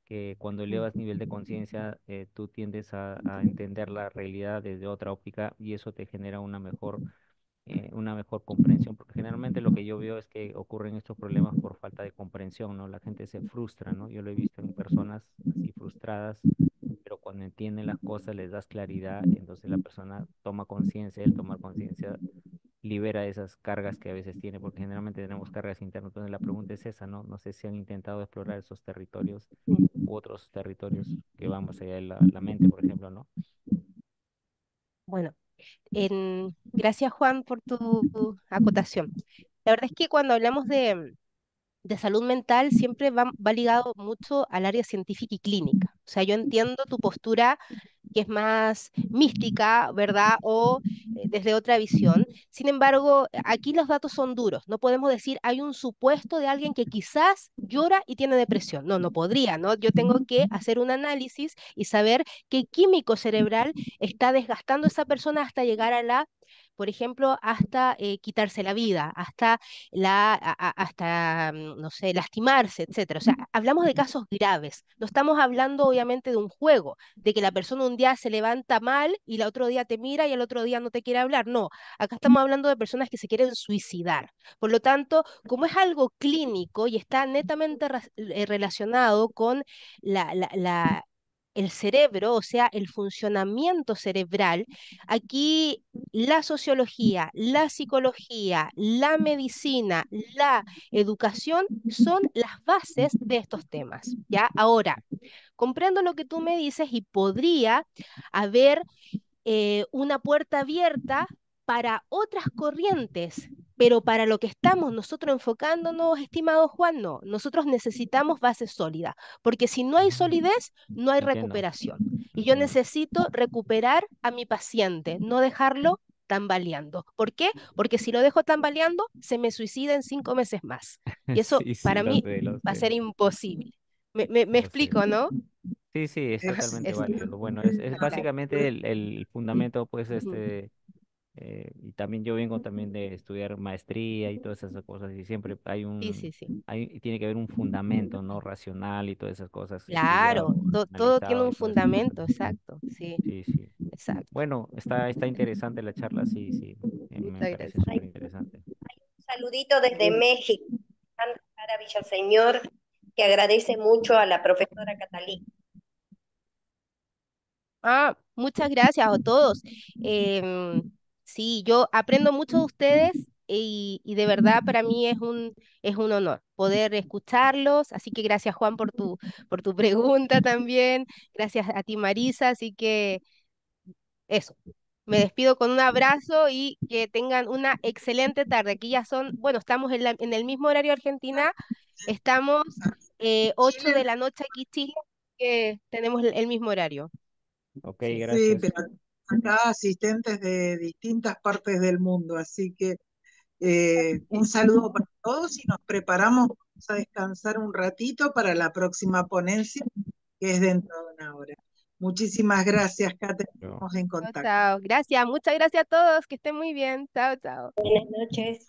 que cuando elevas nivel de conciencia, tú tiendes a entender la realidad desde otra óptica y eso te genera una mejor comprensión, porque generalmente lo que yo veo es que ocurren estos problemas por falta de comprensión, ¿no? La gente se frustra, ¿no? Yo lo he visto en personas así frustradas, pero cuando entienden las cosas les das claridad, entonces la persona toma conciencia, el tomar conciencia libera esas cargas que a veces tiene, porque generalmente tenemos cargas internas. Entonces la pregunta es esa, ¿no? No sé si han intentado explorar esos territorios u otros territorios que van más allá de la mente, por ejemplo, ¿no? Bueno, gracias Juan por tu acotación. La verdad es que cuando hablamos de salud mental siempre va ligado mucho al área científica y clínica. O sea, yo entiendo tu postura que es más mística, ¿verdad? O desde otra visión. Sin embargo, aquí los datos son duros. No podemos decir hay un supuesto de alguien que quizás llora y tiene depresión. No, no podría, ¿no? Yo tengo que hacer un análisis y saber qué químico cerebral está desgastando esa persona hasta llegar a por ejemplo, hasta quitarse la vida, hasta no sé, lastimarse, etcétera. O sea, hablamos de casos graves. No estamos hablando, obviamente, de un juego de que la persona un día se levanta mal y el otro día te mira y el otro día no te quiere hablar. No, acá estamos hablando de personas que se quieren suicidar. Por lo tanto, como es algo clínico y está netamente relacionado con el cerebro, o sea, el funcionamiento cerebral, aquí la sociología, la psicología, la medicina, la educación son las bases de estos temas. ¿Ya? Ahora, comprendo lo que tú me dices y podría haber una puerta abierta para otras corrientes, pero para lo que estamos nosotros enfocándonos, estimado Juan, no. Nosotros necesitamos bases sólidas, porque si no hay solidez, no hay Entiendo, recuperación. Y yo entiendo. necesito recuperar a mi paciente, no dejarlo tambaleando. ¿Por qué? Porque si lo dejo tambaleando, se me suicida en 5 meses más. Y eso Sí, sí, para mí lo va a sé, ser imposible. Me lo sé. explico, ¿no? Sí, sí, es Es, totalmente Es, válido. Bueno, es exacto. básicamente el fundamento, pues, Ujú. y también yo vengo también de estudiar maestría y todas esas cosas, y siempre Sí, sí, sí. tiene que haber un fundamento, ¿no? Racional y todas esas cosas, Claro, estudiado, todo tiene analizado un y todas esas cosas. fundamento, exacto, sí, Sí, sí. exacto. Bueno, está interesante la charla, sí, sí, me Muchas parece gracias. Hay súper interesante. un saludito desde México, Sara Villaseñor, que agradece mucho a la profesora Catalina. Ah, muchas gracias a todos. Sí, yo aprendo mucho de ustedes y de verdad para mí es un honor poder escucharlos. Así que gracias Juan por tu pregunta también. Gracias a ti Marisa. Así que eso. Me despido con un abrazo y que tengan una excelente tarde. Aquí ya son, bueno, estamos en el mismo horario de Argentina, estamos 8 Chile, de la noche aquí Chile, que tenemos el mismo horario. Ok, Sí. sí, gracias. pero acá asistentes de distintas partes del mundo, así que un saludo para todos y nos preparamos, vamos a descansar un ratito para la próxima ponencia, que es dentro de una hora. Muchísimas gracias, Kate, Yo- estamos en Chao, contacto. chao. Gracias, muchas gracias a todos, que estén muy bien. Chao, chao. Buenas noches.